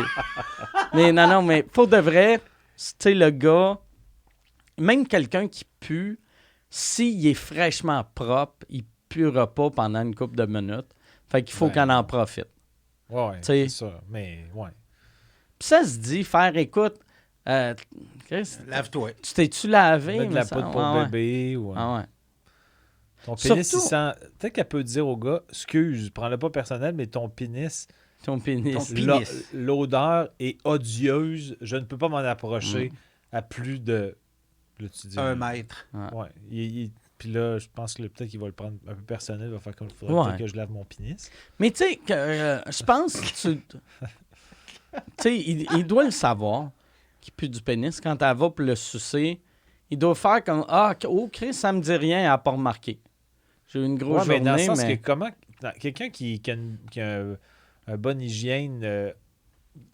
Mais non, mais pour de vrai, tu sais, le gars, même quelqu'un qui pue, s'il est fraîchement propre, il puera pas pendant une couple de minutes. Fait qu'il faut Ben, qu'on en profite. Ouais, T'sais. c'est ça. Mais, ouais. Puis ça se dit, faire écoute, Chris, Lave-toi. tu t'es-tu lavé? Mettre de la me poudre semble? pour Ah ouais. bébé. Ou, Ah ouais. ton pénis, Surtout- il sent... Peut-être qu'elle peut dire au gars, excuse, prends-le pas personnel, mais ton pénis, Ton pénis. Ton pénis. l'odeur est odieuse. Je ne peux pas m'en approcher à plus de... Là, tu dis, 1 mètre. Ouais. Puis là, je pense que peut-être qu'il va le prendre un peu personnel. Il va faire comme il faudrait Ouais. peut-être que je lave mon pénis. Mais tu sais, je pense que tu sais, il doit le savoir qu'il pue du pénis. Quand elle va pour le sucer, il doit faire comme oh Chris, ça me dit rien, elle n'a pas remarqué. J'ai eu une grosse Ouais, mais journée, dans le sens mais... que comment... Quelqu'un qui a un bonne hygiène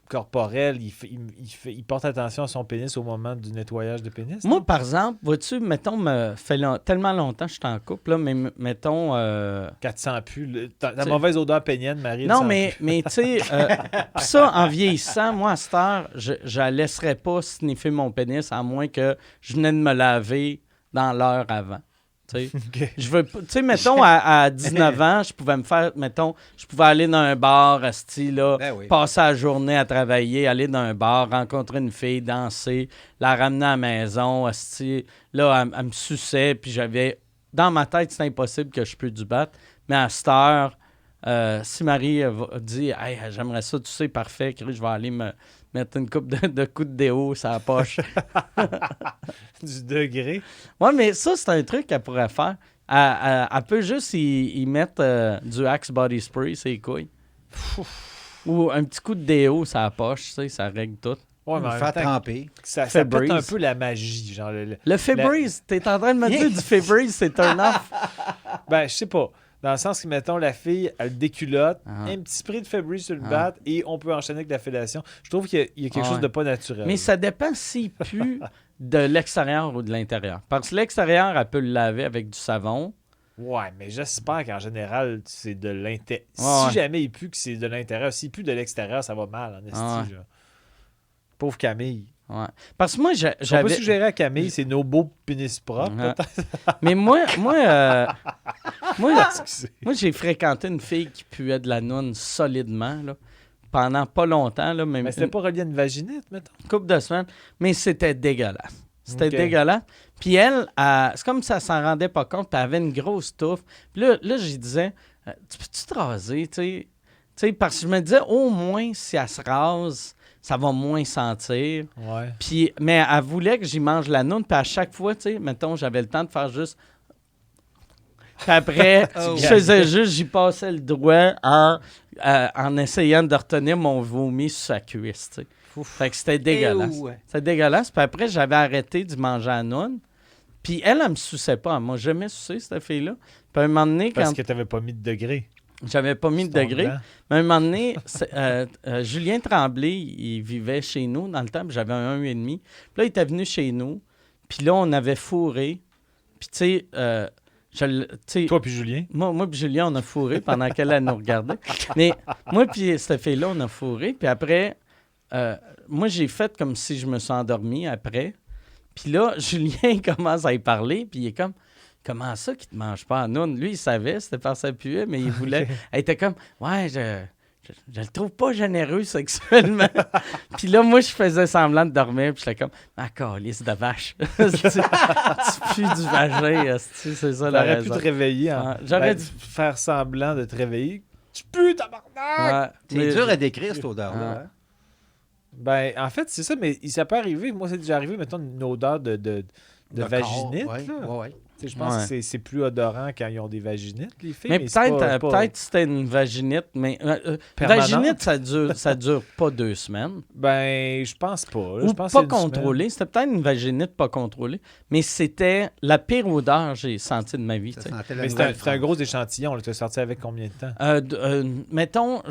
corporelle, il porte attention à son pénis au moment du nettoyage de pénis. Moi, non? par exemple, vois-tu, mettons, tellement longtemps que je suis en couple, là, mais mettons... 400 pus. La T'sais- mauvaise odeur pénienne, Marie. elle Non, sent mais tu sais, pis ça, en vieillissant, moi, à cette heure, je la laisserais pas sniffer mon pénis, à moins que je venais de me laver dans l'heure avant. Tu sais. plus. OK. Je veux pas- tu sais, mettons, à 19 ans, je pouvais me faire, mettons, je pouvais aller dans un bar, asti, là, Ben oui. passer la journée à travailler, aller dans un bar, rencontrer une fille, danser, la ramener à la maison, asti, là, elle me suçait, puis j'avais, dans ma tête, c'est impossible que je puisse du battre, mais à cette heure, si Marie dit « Hey, j'aimerais ça, tu sais, parfait, Chris, je vais aller me mettre une coupe de coups de déo sur la poche. » Du degré. Ouais, mais ça, c'est un truc qu'elle pourrait faire. Elle peut juste y mettre du Axe Body Spray, ses couilles. Ou un petit coup de déo sur la poche, tu sais, ça règle tout. Ouais, mais en Faire même temps, tremper. ça pète Febreze. un peu la magie. Genre Le Febreze, t'es en train de me dire du Febreze, c'est un off. Ben, je sais pas. Dans le sens que, mettons, la fille, elle déculotte, Ah. un petit spray de Febreze sur le Ah. bat et on peut enchaîner avec la fellation. Je trouve qu'il y a quelque Ah chose ouais. de pas naturel. Mais ça dépend s'il pue de l'extérieur ou de l'intérieur. Parce que l'extérieur, elle peut le laver avec du savon. Ouais, mais j'espère qu'en général, c'est de l'intérieur. Ouais. Si jamais il pue que c'est de l'intérieur, s'il pue de l'extérieur, ça va mal, en esti. Ah ouais. Genre. Pauvre Camille. Ouais. Parce que moi, On peut j'avais... suggérer à Camille, c'est nos beaux pénis propres, Ouais. peut-être. Mais moi, Excusez. moi, j'ai fréquenté une fille qui puait de la noune solidement, là, pendant pas longtemps, là, même Mais c'était pas relié à une vaginite, mettons. une couple de semaines, mais c'était dégueulasse. C'était Ok. dégueulasse. Puis elle, c'est comme si elle s'en rendait pas compte, puis elle avait une grosse touffe. Puis là je lui disais, tu peux-tu te raser, tu sais? Tu sais, parce que je me disais, au moins, si elle se rase, ça va moins sentir. Ouais. Puis, mais elle voulait que j'y mange la noune, puis à chaque fois, tu sais, mettons, j'avais le temps de faire juste... Puis après, Oh. je faisais juste, j'y passais le doigt en essayant de retenir mon vomi sur sa cuisse, tu sais. Fait que c'était dégueulasse. Ew. C'était dégueulasse. Puis après, j'avais arrêté de manger à noune. Puis elle me suçait pas. Elle m'a jamais sucé, cette fille-là. Puis à un moment donné, Parce quand que t'avais pas mis de degré. j'avais pas mis de Sur ton degré, blanc. mais à un moment donné, Julien Tremblay, il vivait chez nous dans le temps, puis j'avais un 1,5. Puis là, il était venu chez nous, puis là, on avait fourré. Puis tu sais, Toi puis Julien. moi puis Julien, on a fourré pendant qu'elle elle nous regardait. Mais moi puis cette fille-là, on a fourré. Puis après, moi, j'ai fait comme si je me suis endormi après. Puis là, Julien commence à y parler, puis il est comme... Comment ça qu'il te mange pas à noune? Lui, il savait, c'était par sa puée, mais il voulait... Elle était comme, ouais, je je le trouve pas généreux sexuellement. Puis là, moi, je faisais semblant de dormir, puis j'étais comme, ah, calice de vache. tu pues du vagin, esti, c'est ça la T'aurais pu raison. te réveiller. Ouais, j'aurais dû- faire semblant de te réveiller. Tu pues, tabarnak! Ouais, C'est mais- dur à décrire, cette odeur-là. Ah. hein. Ben, en fait, c'est ça, mais ça peut arriver. Moi, c'est déjà arrivé, mettons, une odeur de vaginite. corps, ouais, là. ouais, ouais. Tu sais, je pense Ouais. que c'est plus odorant quand ils ont des vaginites, les filles. Mais c'est peut-être pas- peut-être c'était une vaginite, mais Permanente. vaginite, ça dure pas 2 semaines. Ben, je pense pas. là. Ou je pense pas que c'est une contrôlée. C'était peut-être une vaginite pas contrôlée, mais c'était la pire odeur que j'ai sentie de ma vie. Ça tu sais. sentait la Mais nouvelle c'est un France. gros échantillon. Tu es sorti avec combien de temps? Mettons,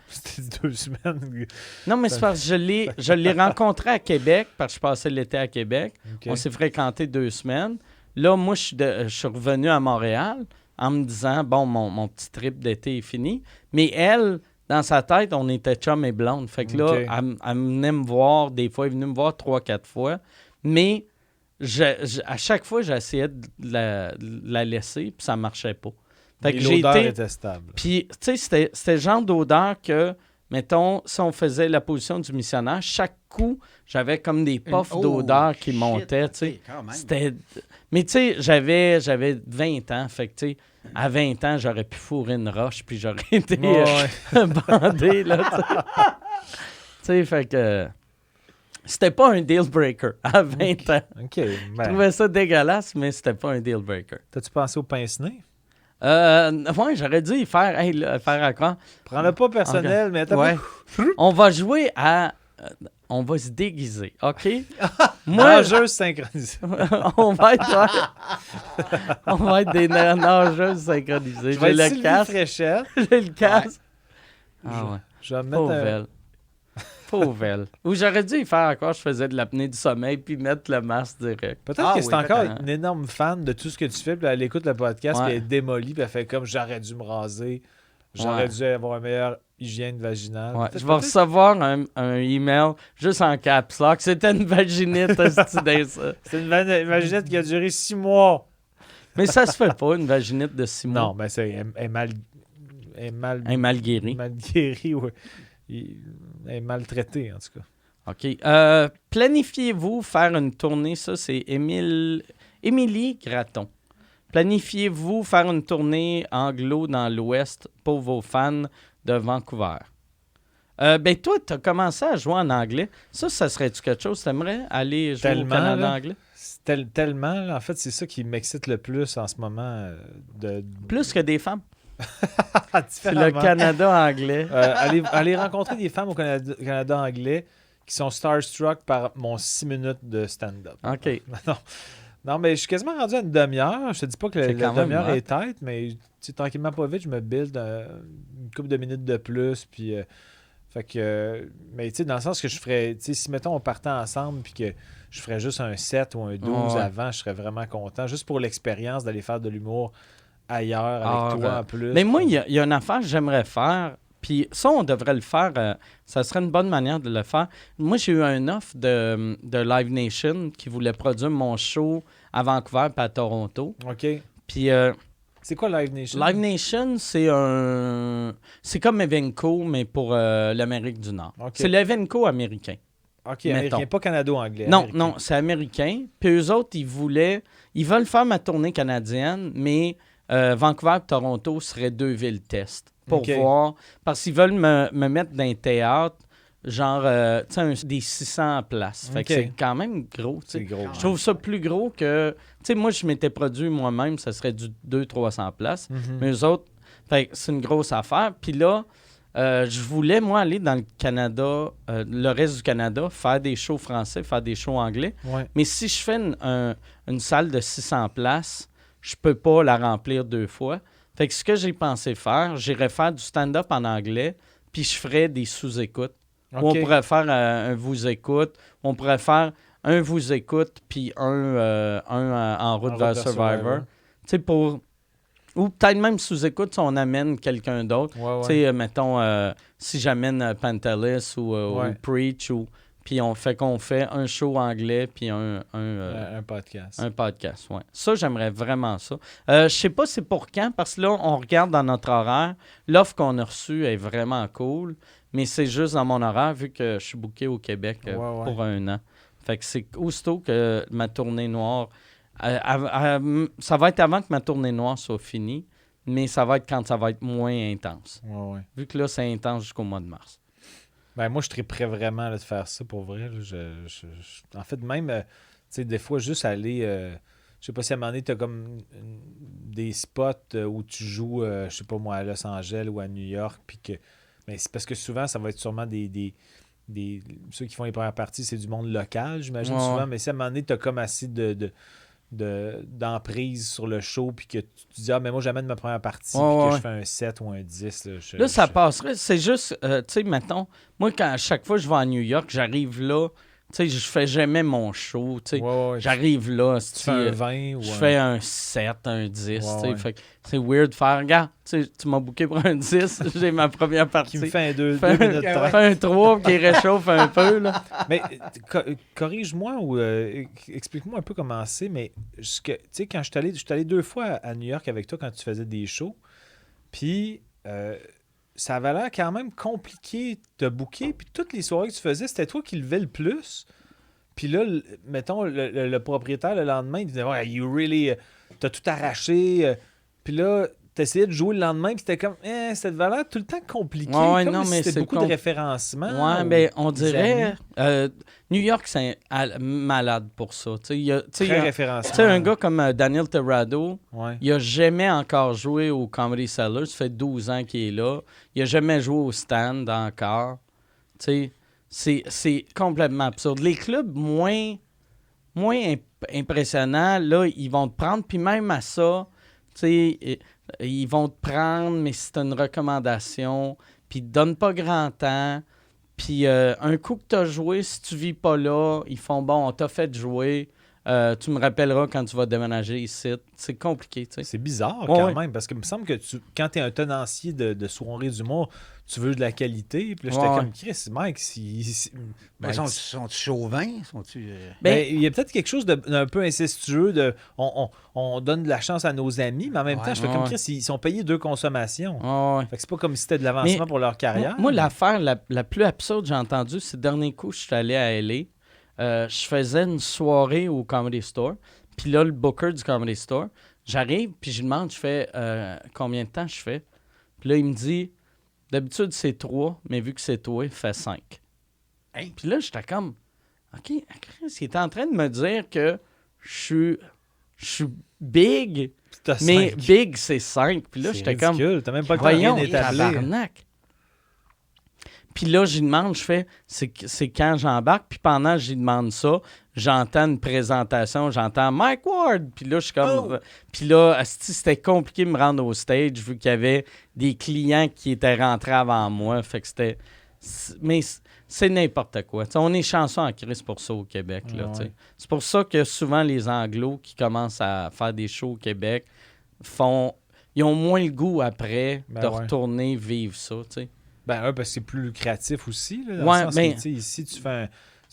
C'était 2 semaines. non, mais c'est parce que je l'ai rencontré à Québec, parce que je passais l'été à Québec. Ok. On s'est fréquenté 2 semaines. Là, moi, je suis revenu à Montréal en me disant, bon, mon petit trip d'été est fini. Mais elle, dans sa tête, on était chum et blonde. Fait que là, Ok. elle venait me voir des fois. Elle est venue me voir 3-4 fois. Mais à chaque fois, j'essayais de la laisser, puis ça marchait pas. Fait que Et j'ai l'odeur été... était stable. Puis, tu sais, c'était le genre d'odeur que, mettons, si on faisait la position du missionnaire, chaque coup, j'avais comme des puffs d'odeur qui shit, montaient, tu sais. ok, quand même. C'était... Mais tu sais, j'avais 20 ans, fait que tu sais, à 20 ans, j'aurais pu fourrer une roche, puis j'aurais été Ouais. bandé, là, tu sais. Tu sais, fait que... C'était pas un deal breaker à 20 ans. OK. Je Ben, trouvais ça dégueulasse, mais c'était pas un deal breaker. t'as-tu pensé au pince-nez? Ouais, j'aurais dû y faire, hey, là, faire à quoi? Prends-le pas personnel, mais attends. Ouais. On va jouer à... on va se déguiser, OK? Moi, Nageuse synchronisée. on va être des nageuses synchronisées. Je vais J'ai être le Sylvie casque. Fréchette. J'ai le casque. Ah ouais. Je vais me mettre Pauvre un... elle. Pauvre elle. Ou j'aurais dû y faire encore, je faisais de l'apnée du sommeil puis mettre le masque direct. Peut-être Ah que oui, c'est encore peut-être. une énorme fan de tout ce que tu fais, puis elle écoute le podcast, Ouais. puis elle est démolie, puis elle fait comme j'aurais dû me raser, j'aurais Ouais. dû avoir une meilleure hygiène vaginale. Ouais, Peut-être- je vais recevoir un email juste en caps lock. C'était une vaginite, hostie, dans ça. C'est une vaginette qui a duré 6 mois. Mais ça se fait pas, une vaginite de 6 mois. Non, mais elle est mal... Elle est mal... Un mal guéri. Mal guérie, ouais. Elle est maltraitée, en tout cas. OK. Planifiez-vous faire une tournée, ça c'est Émilie Gratton. Planifiez-vous faire une tournée anglo dans l'Ouest pour vos fans de Vancouver? Ben toi, tu as commencé à jouer en anglais. Ça serait-tu quelque chose? T'aimerais aller jouer Tellement, au Canada là. anglais? C'est tellement, là, en fait, c'est ça qui m'excite le plus en ce moment. Plus que des femmes. C'est le Différemment. Canada anglais. Aller rencontrer des femmes au Canada anglais qui sont starstruck par mon 6 minutes de stand-up. OK. Non, mais je suis quasiment rendu à une demi-heure. Je te dis pas que C'est la quand même demi-heure hot. est tête, mais tu sais, tranquillement, pas vite, je me build une couple de minutes de plus. Puis, fait que, mais tu sais, dans le sens que je ferais, tu sais, si mettons on partait ensemble puis que je ferais juste un 7 ou un 12 Ouais. avant, je serais vraiment content. Juste pour l'expérience d'aller faire de l'humour ailleurs avec Ah, toi ouais. en plus. Mais moi, il y a une affaire que j'aimerais faire. Puis ça, on devrait le faire. Ça serait une bonne manière de le faire. Moi, j'ai eu un offre de Live Nation qui voulait produire mon show à Vancouver et à Toronto. OK. Puis C'est quoi Live Nation? Live Nation, c'est comme Evenco, mais pour l'Amérique du Nord. OK. C'est l'Evenco américain. OK, mettons. américain, pas canado-anglais. Non, américain. non, c'est américain. Puis eux autres, ils veulent faire ma tournée canadienne, mais Vancouver et Toronto seraient 2 villes test pour OK. voir. Parce qu'ils veulent me mettre dans un théâtre, genre, tu sais, des 600 places. Fait que OK. c'est quand même gros, tu C'est sais. gros. Je trouve ça plus gros que... Tu sais, moi, je m'étais produit moi-même, ça serait du 200-300 places. Mhm. Mais eux autres, fait que c'est une grosse affaire. Puis là, je voulais, moi, aller dans le Canada, le reste du Canada, faire des shows français, faire des shows anglais. Ouais. Mais si je fais une salle de 600 places, je peux pas la remplir 2 fois. Fait que ce que j'ai pensé faire, j'irais faire du stand-up en anglais, puis je ferais des sous-écoutes. Ou OK. on pourrait faire un vous-écoute. On pourrait faire un vous-écoute, puis un en route vers Survivor. Tu sais, pour... Ou peut-être même sous-écoute si on amène quelqu'un d'autre. Ouais, ouais. Tu sais, mettons, si j'amène Pantelis ou Ouais. Preach, ou Puis on fait un show anglais puis un podcast. un podcast, ouais. Ça, j'aimerais vraiment ça. Je sais pas c'est pour quand, parce que là, on regarde dans notre horaire. L'offre qu'on a reçue est vraiment cool, mais c'est juste dans mon horaire, vu que je suis booké au Québec pour 1 an. Fait que c'est aussitôt que ma tournée noire... ça va être avant que ma tournée noire soit finie, mais ça va être quand ça va être moins intense. Ouais. Vu que là, c'est intense jusqu'au mois de mars. Ben, moi, je serais prêt vraiment là, de faire ça pour vrai. Là. En fait, même, tu sais, des fois, juste aller. Je sais pas si à un moment donné, tu as comme des spots où tu joues, je sais pas moi, à Los Angeles ou à New York. Puis que. Mais c'est parce que souvent, ça va être sûrement ceux qui font les premières parties, c'est du monde local, j'imagine, souvent. Mais si à un moment donné, tu as comme assez d'emprise sur le show, puis que tu dis, mais moi, j'amène ma première partie, puis que je fais un 7 ou un 10. Là, ça passerait. C'est juste, tu sais, mettons, moi, à chaque fois que je vais à New York, j'arrive là, tu sais, je fais jamais mon show, tu sais. J'arrive là, tu fais un 20 ou je fais un 7, un 10, tu sais. Fait que c'est weird de faire, regarde, tu m'as booké pour un 10, j'ai ma première partie. Qui me fait un 2 minutes 30. Fais un 3 qui réchauffe un peu, là. Mais corrige-moi ou explique-moi un peu comment c'est, mais tu sais, quand je suis allé 2 fois à New York avec toi quand tu faisais des shows, puis ça avait l'air quand même compliqué de booker, puis toutes les soirées que tu faisais, c'était toi qui levais le plus. Puis là, mettons, le propriétaire, le lendemain, il disait « Ouais, you really... t'as tout arraché. » Puis là, t'essayais de jouer le lendemain, puis c'était comme cette valeur tout le temps compliquée. Comme si c'était beaucoup de référencement. Ouais, mais on dirait... New York, c'est malade pour ça. Très référencement. Tu sais, un gars comme Daniel Terrado, il a jamais encore joué au Comedy Cellar. Ça fait 12 ans qu'il est là. Il a jamais joué au stand encore. Tu sais, c'est complètement absurde. Les clubs moins impressionnants, là, ils vont te prendre, puis même à ça, tu sais, ils vont te prendre, mais c'est une recommandation, puis ils te donnent pas grand temps. Puis un coup que tu as joué, si tu vis pas là, ils font « Bon, on t'a fait jouer, tu me rappelleras quand tu vas déménager ici. » C'est compliqué, tu sais. C'est bizarre quand même, parce qu'il me semble que quand tu es un tenancier de soirée d'humour, tu veux de la qualité. Puis là, j'étais comme Chris, Mike, sont-ils chauvins? Il y a peut-être quelque chose d'un peu incestueux. On donne de la chance à nos amis, mais en même temps, je fais comme Chris, ils sont payés 2 consommations. Fait que c'est pas comme si c'était de l'avancement pour leur carrière. Moi, l'affaire la plus absurde que j'ai entendue, c'est le dernier coup, je suis allé à L.A. Je faisais une soirée au Comedy Store. Puis là, le booker du Comedy Store, j'arrive, puis je lui demande, je fais combien de temps je fais. Puis là, il me dit, d'habitude, c'est 3, mais vu que c'est toi, fais 5. Hein? Puis là, j'étais comme, OK, Chris, il était en train de me dire que je suis big, mais big, c'est 5. Puis là, j'étais comme, t'as même pas le temps voyons, d'établir. tabarnak. Puis là, j'y demande, je fais, c'est quand j'embarque. Puis pendant que j'y demande ça, j'entends une présentation, j'entends Mike Ward. Puis là, je suis comme... Puis là, c'était compliqué de me rendre au stage vu qu'il y avait des clients qui étaient rentrés avant moi. Fait que c'était... Mais c'est n'importe quoi. T'sais, on est chanceux en crise pour ça au Québec. Là, c'est pour ça que souvent, les Anglos qui commencent à faire des shows au Québec ils ont moins le goût après de retourner vivre ça, tu sais. Parce que c'est plus lucratif aussi. Là, dans le sens que, ici, tu fais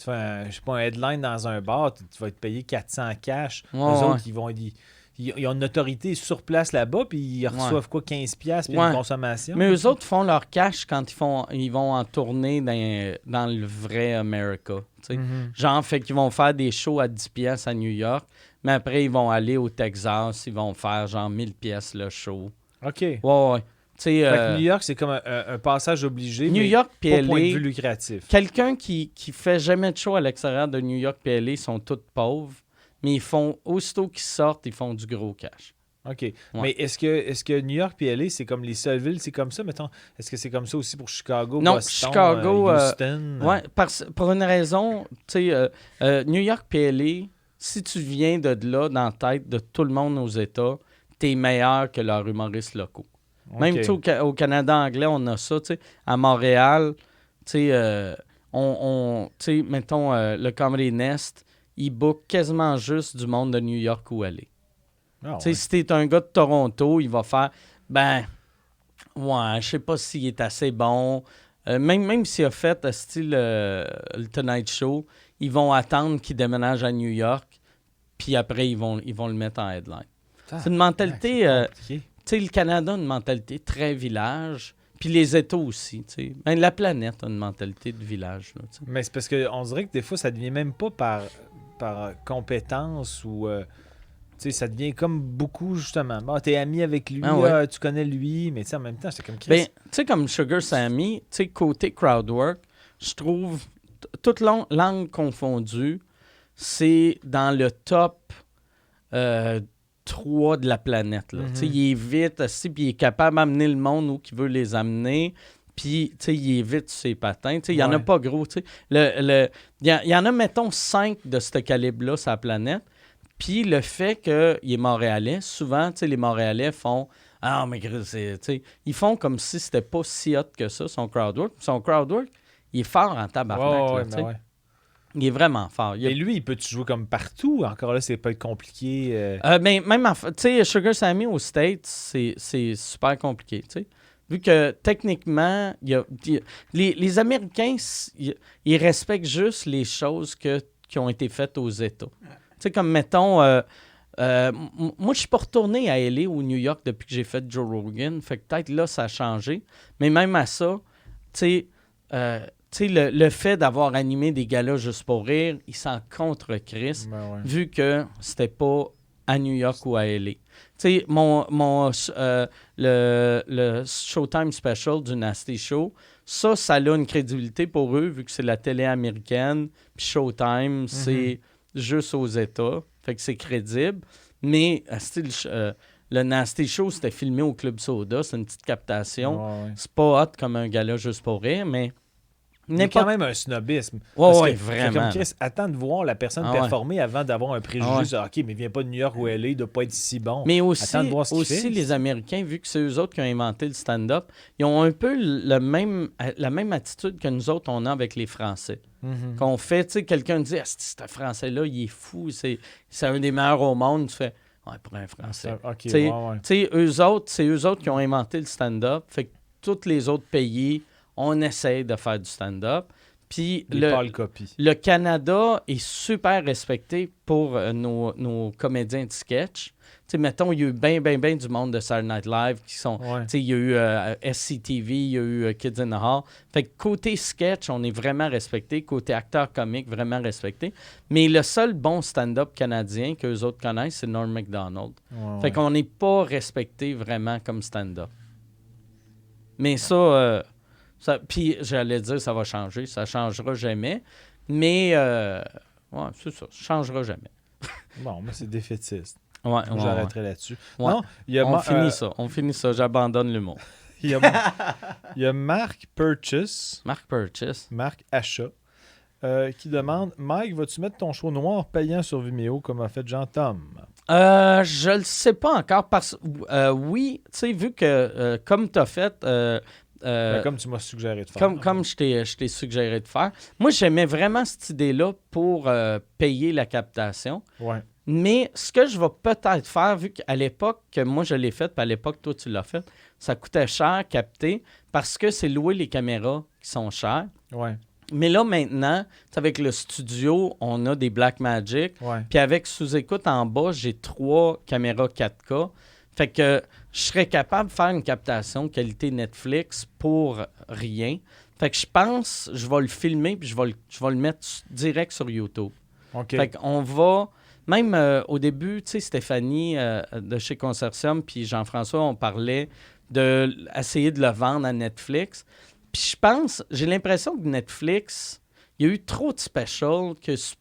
un headline dans un bar, tu vas être payé 400 cash. Eux autres, ils ont une autorité sur place là-bas, puis ils reçoivent 15$ puis une consommation. Mais eux autres font leur cash quand ils vont en tournée dans le vrai America. Genre, fait qu'ils vont faire des shows à 10$ à New York, mais après, ils vont aller au Texas, ils vont faire genre 1000$ le show. OK. Ouais. New York, c'est comme un passage obligé, New York pas point de vue lucratif. Quelqu'un qui fait jamais de show à l'extérieur de New York et LA, ils sont tous pauvres, mais aussitôt qu'ils sortent, ils font du gros cash. OK. Ouais. Mais est-ce que New York et LA, c'est comme les seules villes, c'est comme ça, mettons? Est-ce que c'est comme ça aussi pour Chicago, non, Boston, Chicago, Houston? Oui, pour une raison, tu sais, New York et LA, si tu viens de là, dans la tête de tout le monde aux États, t'es meilleur que leurs humoristes locaux. Okay. Même au Canada anglais, on a ça. À Montréal, mettons, le Comedy Nest, il book quasiment juste du monde de New York ou LA. Si t'es un gars de Toronto, il va faire, je sais pas s'il est assez bon. même s'il a fait style le Tonight Show, ils vont attendre qu'il déménage à New York, puis après, ils vont le mettre en headline. C'est une mentalité... compliqué. tu sais, le Canada a une mentalité très village, puis les États aussi, tu sais. Même la planète a une mentalité de village, là, tu sais. Mais c'est parce qu'on dirait que des fois, ça devient même pas par compétence ou... tu sais, ça devient comme beaucoup, justement. Bon, t'es ami avec lui, Ah ouais. tu connais lui, mais tu sais, en même temps, c'est comme Chris. Ben, tu sais, comme Sugar Sammy, tu sais, côté crowdwork, je trouve, toute langue confondue, c'est dans le top 3 de la planète, là. Tu sais, il est vite, assis, puis il est capable d'amener le monde où il veut les amener. Puis, tu sais, il est vite sur ses patins. Tu sais, il n'y en a Ouais. pas gros, tu sais. Il y en a, mettons, 5 de ce calibre-là sur la planète. Puis le fait qu'il est montréalais, souvent, tu sais, les Montréalais font « Ah, mais c'est... » tu sais, ils font comme si c'était pas si hot que ça, son crowdwork. Son crowdwork, il est fort en tabarnak, là, tu sais. ouais. Il est vraiment fort. Et lui, il peut-tu jouer comme partout? Encore là, c'est pas compliqué. Mais même, tu sais, Sugar Sammy aux States, c'est super compliqué, tu sais. Vu que, techniquement, les Américains, ils respectent juste les choses qui ont été faites aux États. Tu sais, comme, mettons, moi, je suis pas retourné à LA ou New York depuis que j'ai fait Joe Rogan. Fait que peut-être là, ça a changé. Mais même à ça, tu sais, le fait d'avoir animé des galas juste pour rire, il s'en contre-crisse, Ben ouais. vu que c'était pas à New York ou à LA. Tu sais, le Showtime Special du Nasty Show, ça a une crédibilité pour eux, vu que c'est la télé américaine, puis Showtime, c'est juste aux États, fait que c'est crédible. Mais le Nasty Show, c'était filmé au Club Soda, c'est une petite captation. Ouais. C'est pas hot comme un gala juste pour rire, mais Il y a quand même un snobisme. Ouais, Parce ouais, que, vraiment. Comme Chris, attends de voir la personne Ah ouais. performer avant d'avoir un préjugé sur OK, mais il vient pas de New York ou LA, il doit pas être si bon. Mais aussi, Attends de voir ce qu'il aussi fait. les Américains, vu que c'est eux autres qui ont inventé le stand-up, ils ont un peu la même attitude que nous autres, on a avec les Français. Qu'on fait, tu sais, quelqu'un dit « Ah, ce Français-là, il est fou, c'est un des meilleurs au monde. » Tu fais « Ouais, pour un Français. » OK, Tu sais, ouais. tu sais, c'est eux autres qui ont inventé le stand-up. Fait que tous les autres pays, on essaye de faire du stand-up. Puis Les pâles copies. le Canada est super respecté pour nos comédiens de sketch. Tu sais, mettons, il y a eu bien du monde de Saturday Night Live qui sont... Ouais. Tu sais, il y a eu SCTV, il y a eu Kids in the Hall. Fait que côté sketch, on est vraiment respecté. Côté acteur comique, vraiment respecté. Mais le seul bon stand-up canadien qu'eux autres connaissent, c'est Norm Macdonald. Ouais, Fait qu'on n'est pas respecté vraiment comme stand-up. Mais ça, puis j'allais dire ça va changer, ça changera jamais. Mais ouais, c'est ça, ça changera jamais. Bon, moi, c'est défaitiste. Ouais, Moi, ouais, j'arrêterai là-dessus. ouais. Non, il y a On finit ça, j'abandonne l'humour. il y a Mark Purchase, Mark Purchase. Marc Achat, qui demande Mike, vas-tu mettre ton show noir payant sur Vimeo comme a fait Jean-Tom? Je le sais pas encore parce oui, tu sais, vu que comme tu as fait. Ben, comme tu m'as suggéré de faire. Comme je t'ai suggéré de faire. Moi, j'aimais vraiment cette idée-là pour payer la captation. Ouais. Mais ce que je vais peut-être faire, vu qu'à l'époque que moi je l'ai fait, puis à l'époque toi tu l'as fait, ça coûtait cher capter parce que c'est louer les caméras qui sont chères. Ouais. Mais là maintenant, avec le studio, on a des Blackmagic. Ouais. Puis avec sous-écoute en bas, j'ai 3 caméras 4K. Fait que je serais capable de faire une captation qualité Netflix pour rien. Fait que je pense, je vais le filmer puis je vais le mettre direct sur YouTube. OK. Fait qu'on va, même au début, tu sais, Stéphanie de chez Consortium puis Jean-François, on parlait d'essayer de le vendre à Netflix. Puis je pense, j'ai l'impression que Netflix, il y a eu trop de specials que ça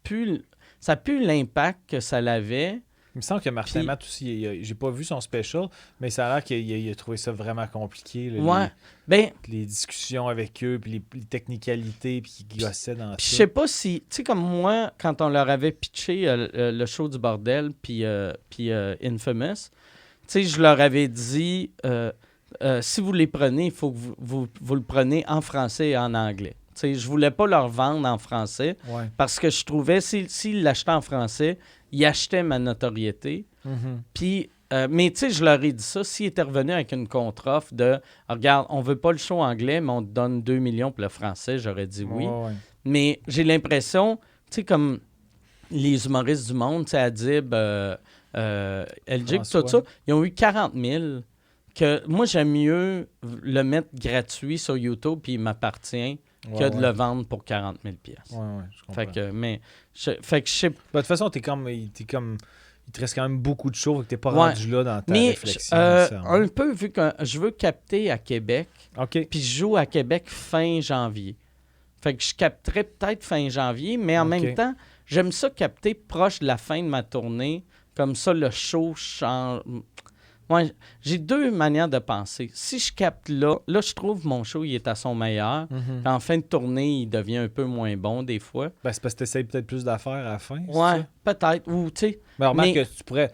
n'a plus l'impact que ça l'avait. Il me semble que Martin Puis- Matt aussi, j'ai pas vu son special, mais ça a l'air qu'il a trouvé ça vraiment compliqué. Là, Ouais. Ben, les discussions avec eux, puis les technicalités, puis qu'ils gossaient dans puis je ça. sais pas si, tu sais, comme moi, quand on leur avait pitché le show du bordel, puis Infamous, tu sais, je leur avais dit, si vous les prenez, il faut que vous le preniez en français et en anglais. Tu sais, je voulais pas leur vendre en français Ouais. parce que je trouvais, s'ils l'achetaient en français, ils achetaient ma notoriété. Mhm. Puis mais tu sais, je leur ai dit ça. S'ils étaient revenus avec une contre-offre de regarde, on veut pas le show anglais, mais on te donne 2 millions pour le français, j'aurais dit oui. Ouais. Mais j'ai l'impression, tu sais, comme les humoristes du monde, tu sais, Adib, LG, tout François. ça, ils ont eu 40 000. Que moi, j'aime mieux le mettre gratuit sur YouTube puis il m'appartient que de le vendre pour 40 000 pièces. Ouais, je comprends. Fait que, mais, fait que je sais De toute façon, il te reste quand même beaucoup de choses que t'es pas Ouais. rendu là dans ta mais réflexion. un peu, vu que je veux capter à Québec, OK. puis je joue à Québec fin janvier. Fait que je capterai peut-être fin janvier, mais en OK. même temps, j'aime ça capter proche de la fin de ma tournée. Comme ça, le show change. Ouais, j'ai deux manières de penser. Si je capte là, je trouve mon show, il est à son meilleur. Mhm. En fin de tournée, il devient un peu moins bon des fois. Ben, c'est parce que t'essayes peut-être plus d'affaires à la fin. c'est Ouais, ça? peut-être. Ou, tu sais, Mais remarque Mais- que tu pourrais.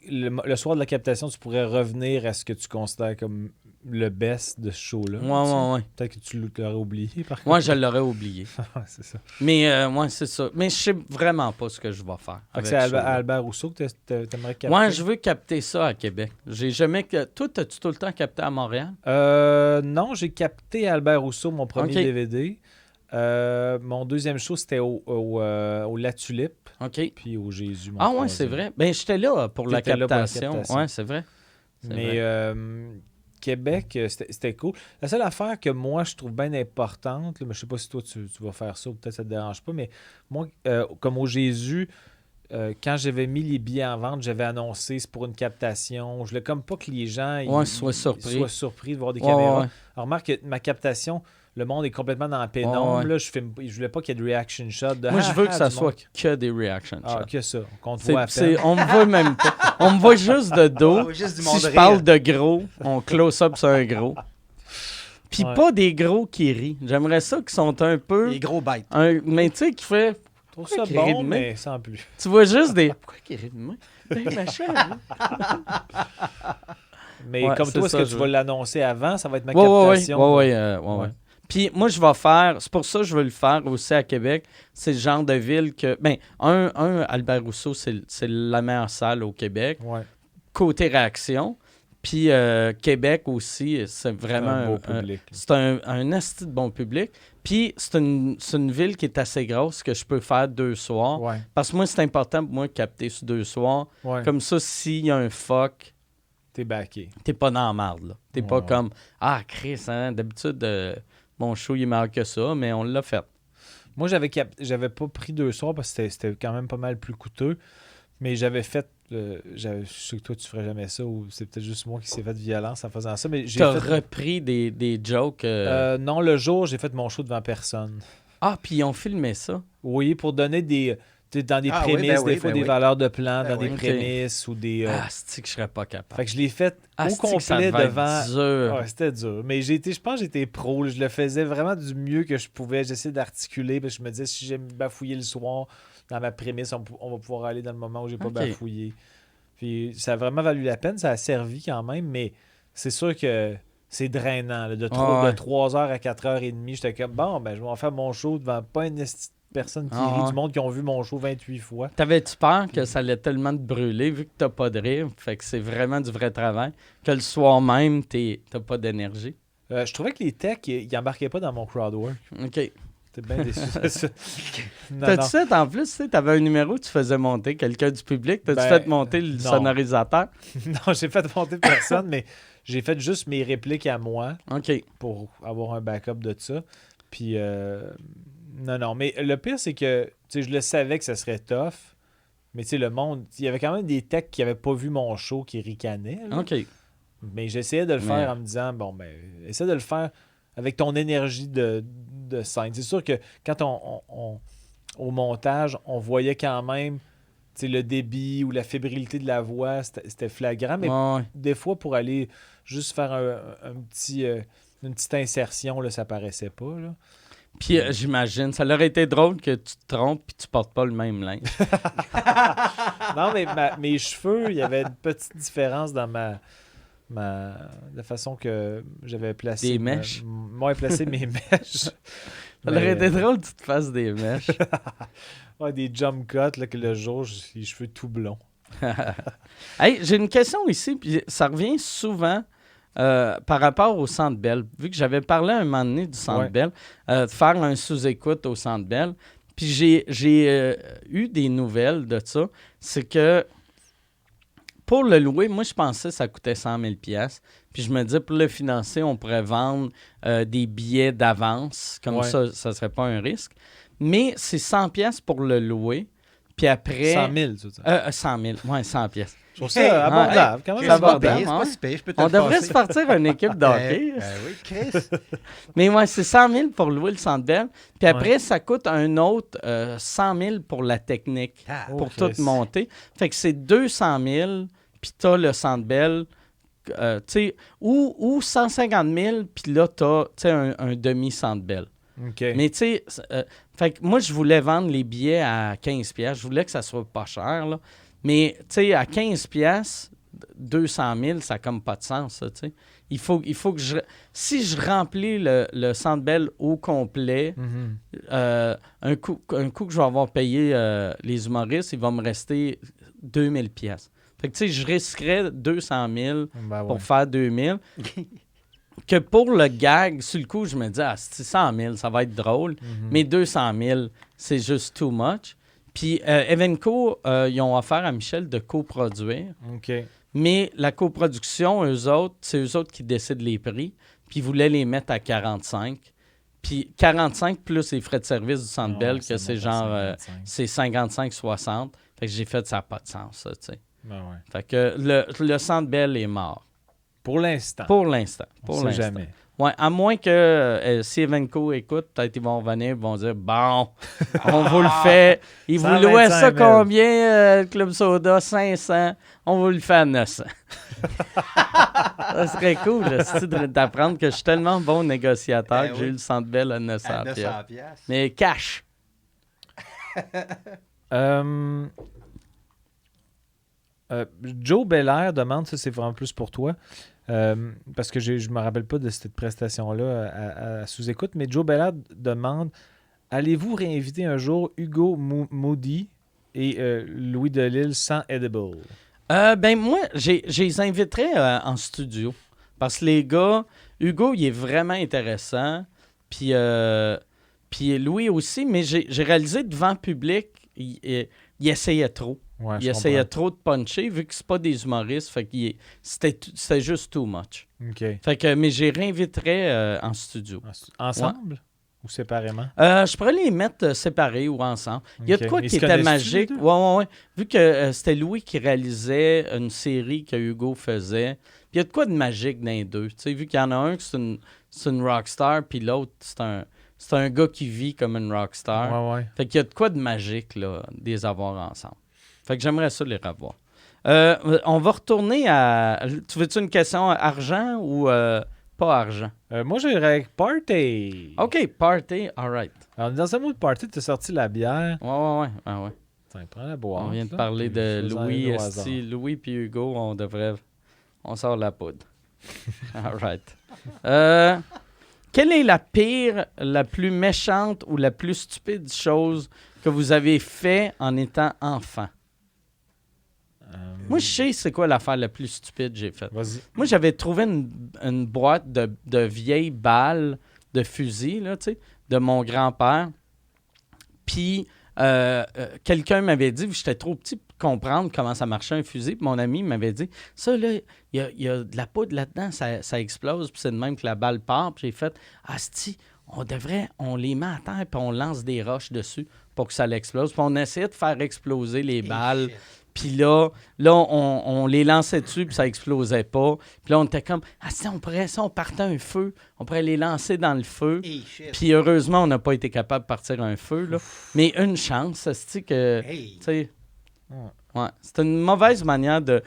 Le soir de la captation, tu pourrais revenir à ce que tu considères comme le best de ce show-là. tu sais. ouais. Peut-être que tu l'aurais oublié, par contre. Moi, je l'aurais oublié. Ouais, c'est ça. Mais, ouais, c'est ça. Mais je sais vraiment pas ce que je vais faire. Fait que avec c'est ce show-là. Albert Rousseau que t'aimerais capter? Ouais, je veux capter ça à Québec. J'ai jamais. Toi, as-tu tout le temps capté à Montréal? Non, j'ai capté Albert Rousseau, mon premier Ok. DVD. Mon deuxième show, c'était au La Tulipe, OK. puis au Jésus. mon Ah, ouais, troisième. c'est vrai. Ben, j'étais là pour la T'étais là pour la captation. captation. Ouais, c'est vrai. C'est Mais vrai. Québec, c'était cool. La seule affaire que moi, je trouve bien importante, là, mais je sais pas si toi, tu vas faire ça ou peut-être ça te dérange pas, mais moi, comme au Jésus, quand j'avais mis les billets en vente, j'avais annoncé c'est pour une captation. Je voulais comme pas que les gens Ouais, soient surpris. soient surpris de voir des Ouais, caméras. ouais. Alors, remarque que ma captation, le monde est complètement dans la pénombre. Ouais, ouais. Là, je voulais pas qu'il y ait de reaction shot. De, Moi, je veux que ça du soit monde. que des reaction Ah, shots. que ça. Qu'on te voit à C'est- peine. on me voit même pas. On me voit juste de dos. On voit juste du monde Si je rire. parle de gros, on close-up sur un gros. Puis Ouais. pas des gros qui rient. J'aimerais ça qui sont un peu... Les gros bêtes. Mais tu sais, qui fait... Je trouve Pourquoi ça qu'il rit de bon, même? mais sans plus. Tu vois juste des... Pourquoi qu'il rit de moi? Ben, machin, hein? Mais Ouais, comme c'est toi, est-ce ça, que je tu veux. vas l'annoncer avant? Ça va être ma Ouais, captation. ouais. Ouais. Puis moi, je vais faire... C'est pour ça que je veux le faire aussi à Québec. C'est le genre de ville que... Ben, Albert Rousseau, c'est la meilleure salle au Québec. Ouais. Côté réaction. Puis Québec aussi, c'est vraiment Un beau un- public. là. c'est un asti de bon public. Puis c'est une ville qui est assez grosse que je peux faire 2 soirs. Ouais. Parce que moi, c'est important pour moi de capter sur 2 soirs. Ouais. Comme ça, s'il y a un fuck, T'es backé. t'es pas dans la marde. Là. T'es pas Ouais. comme Ah, Chris, hein, d'habitude, mon show il est meilleur que ça, mais on l'a fait. Moi, j'avais pas pris 2 soirs parce que c'était quand même pas mal plus coûteux. Mais j'avais fait. Je sais que toi, tu ferais jamais ça ou c'est peut-être juste moi qui s'est fait de violence en faisant ça. Mais j'ai T'as fait. repris des jokes. Non, le jour, j'ai fait mon show devant personne. Ah, puis ils ont filmé ça. Oui, pour donner des. Tu sais, dans des Ah oui, prémices, ben oui, des fois ben des oui. valeurs de plan, Ben dans oui. des Ok. prémices ou des. Ah, c'est que je serais pas capable. Fait que je l'ai fait Ah, au c'est-tu que ça complet devait être devant. dur. Ouais, c'était dur. Mais je pense que j'étais pro. Je le faisais vraiment du mieux que je pouvais. J'essayais d'articuler. Parce que je me disais, si j'aime bafouiller le soir, dans ma prémisse, on va pouvoir aller dans le moment où j'ai pas Ok. bafouillé. Puis ça a vraiment valu la peine. Ça a servi quand même. Mais c'est sûr que c'est drainant. Là. De 3h à 4h30, j'étais comme, bon, ben, je vais en faire mon show devant pas une esti de personne qui Ah rit, ouais. du monde qui ont vu mon show 28 fois. T'avais-tu peur que ça allait tellement te brûler vu que t'as pas de rire? Fait que c'est vraiment du vrai travail. Que le soir même, t'as pas d'énergie. Je trouvais que les techs, ils embarquaient pas dans mon crowdwork. OK. J'étais bien déçu de ça. Non, T'as-tu non. fait en plus, tu sais, t'avais un numéro, tu faisais monter quelqu'un du public. T'as-tu Ben, fait monter le non. sonorisateur? Non, j'ai fait monter personne, mais j'ai fait juste mes répliques à moi OK. pour avoir un backup de ça. Puis, non. Mais le pire, c'est que, tu sais, je le savais que ça serait tough. Mais, tu sais, le monde, il y avait quand même des techs qui n'avaient pas vu mon show qui ricanaient. là. OK. Mais j'essayais de le faire Mais- en me disant, bon, ben, essaie de le faire avec ton énergie de scène. C'est sûr que quand au montage, on voyait quand même, tu sais, le débit ou la fébrilité de la voix, c'était flagrant. Mais Ouais. des fois, pour aller juste faire une petite insertion, là, ça paraissait pas. Là. Puis j'imagine, ça aurait été drôle que tu te trompes puis tu portes pas le même linge. Non, mais mes cheveux, il y avait une petite différence dans la façon que j'avais placé. Des mèches? Moi, placé mes mèches. Ça aurait été drôle que tu te fasses des mèches. Ouais, des jump cuts, là, que le jour, j'ai les cheveux tout blonds. Hey, j'ai une question ici, puis ça revient souvent par rapport au Centre Bell. Vu que j'avais parlé un moment donné du Centre Bell, de faire un sous-écoute au Centre Bell, puis j'ai eu des nouvelles de ça. C'est que pour le louer, moi, je pensais que ça coûtait 100 000 $. Puis je me dis, pour le financer, on pourrait vendre des billets d'avance. Comme ça ne serait pas un risque. Mais c'est 100 $ pour le louer. Puis après... 100 000, tu veux dire. 100 000, ouais, 100 $. Je trouve ça abordable. Quand même, ça C'est pas abordable, pire, c'est hein? pas si pire, je peux te On le devrait passer. se partir une équipe d'hockey. Oui, Chris. Mais ouais, c'est 100 000 pour louer le Centre Bell. Puis après, ça coûte un autre 100 000 pour la technique, Ah, pour Chris. tout monter. Fait que c'est 200 000, puis t'as le Centre Bell, tu sais, ou 150 000, puis là, t'as un demi-Centre Bell. OK. Mais tu sais, fait que moi, je voulais vendre les billets à 15 $. Je voulais que ça soit pas cher, là. Mais tu sais, à 15 $, 200 000, ça n'a comme pas de sens, ça, tu sais. Il faut que je... Si je remplis le Centre Bell au complet, Mhm. un coup que je vais avoir payé les humoristes, il va me rester 2000 $. Fait que tu sais, je risquerais 200 000 Ben pour ouais. faire 2000. Que pour le gag, sur le coup, je me dis, c'est 100 000, ça va être drôle. Mhm. Mais 200 000, c'est juste too much. Puis Evenco, ils ont offert à Michel de coproduire. OK. Mais la coproduction, c'est eux autres qui décident les prix. Puis ils voulaient les mettre à 45. Puis 45 plus les frais de service du Centre Bell, que c'est genre, c'est 55-60. Fait que j'ai fait, ça n'a pas de sens, ça, tu sais. Ben ouais. Fait que le Centre Bell est mort. Pour l'instant. Pour l'instant. On Pour sait l'instant. jamais. Ouais, à moins que si Evenco écoute, peut-être ils vont revenir, ils vont dire bon, on vous le fait. Ils vous 125 louaient ça 000. combien, le Club Soda? 500. On vous le fait à 900. Ça serait cool d'apprendre que je suis tellement bon négociateur que j'ai eu le Centre Bell à 900 À 900 piastres. piastres. Mais cash. Joe Belair demande, ça c'est vraiment plus pour toi, parce que je me rappelle pas de cette prestation-là à sous-écoute, mais Joe Belair demande, allez-vous réinviter un jour Hugo Moody et Louis Delisle sans Edible? Ben moi, je les inviterais en studio. Parce que les gars, Hugo, il est vraiment intéressant. Puis Louis aussi, mais j'ai réalisé devant le public, il essayait trop. Ouais, Il je essayait comprends. trop de puncher, vu que c'est pas des humoristes. Fait que c'était juste too much. OK. Fait que, mais j'ai réinviterais en studio. Ensemble ou séparément? Je pourrais les mettre séparés ou ensemble. Il y a de Ok. quoi Ils qui se était connaissent-tu, magique. les deux? Ouais. Vu que c'était Louis qui réalisait une série que Hugo faisait. Puis il y a de quoi de magique dans les deux. Tu sais, vu qu'il y en a un qui c'est une rockstar, puis l'autre, c'est un gars qui vit comme une rockstar. Ouais. Fait qu'il y a de quoi de magique, là, de les avoir ensemble. Fait que j'aimerais ça les revoir. On va retourner à... Tu veux-tu une question argent ou pas argent? Moi, j'irais avec Party. OK, party, all right. Alors, dans un mot de Party, tu as sorti la bière. Ouais. Ah ouais. Tiens, prends la boîte. On vient de là, parler puis de fais-en Louis. une au hasard. Louis puis Hugo, on sort la poudre. All right. Quelle est la pire, la plus méchante ou la plus stupide chose que vous avez fait en étant enfant? Moi, je sais c'est quoi l'affaire la plus stupide que j'ai faite. Vas-y. Moi, j'avais trouvé une boîte de vieilles balles de fusil, là, tu sais, de mon grand-père. Puis, quelqu'un m'avait dit, j'étais trop petit pour comprendre comment ça marchait un fusil. Puis mon ami m'avait dit, ça, là, il y a de la poudre là-dedans, ça explose. Puis c'est de même que la balle part. Puis j'ai fait, asti, on les met à terre puis on lance des roches dessus pour que ça l'explose. Puis on essayait de faire exploser les balles. Puis là on les lançait dessus, puis ça explosait pas. Puis là, on était comme, si on partait un feu, on pourrait les lancer dans le feu. Puis heureusement, on n'a pas été capable de partir un feu, là. Mais une chance, c'est que, tu sais... Ouais. C'est une mauvaise manière de,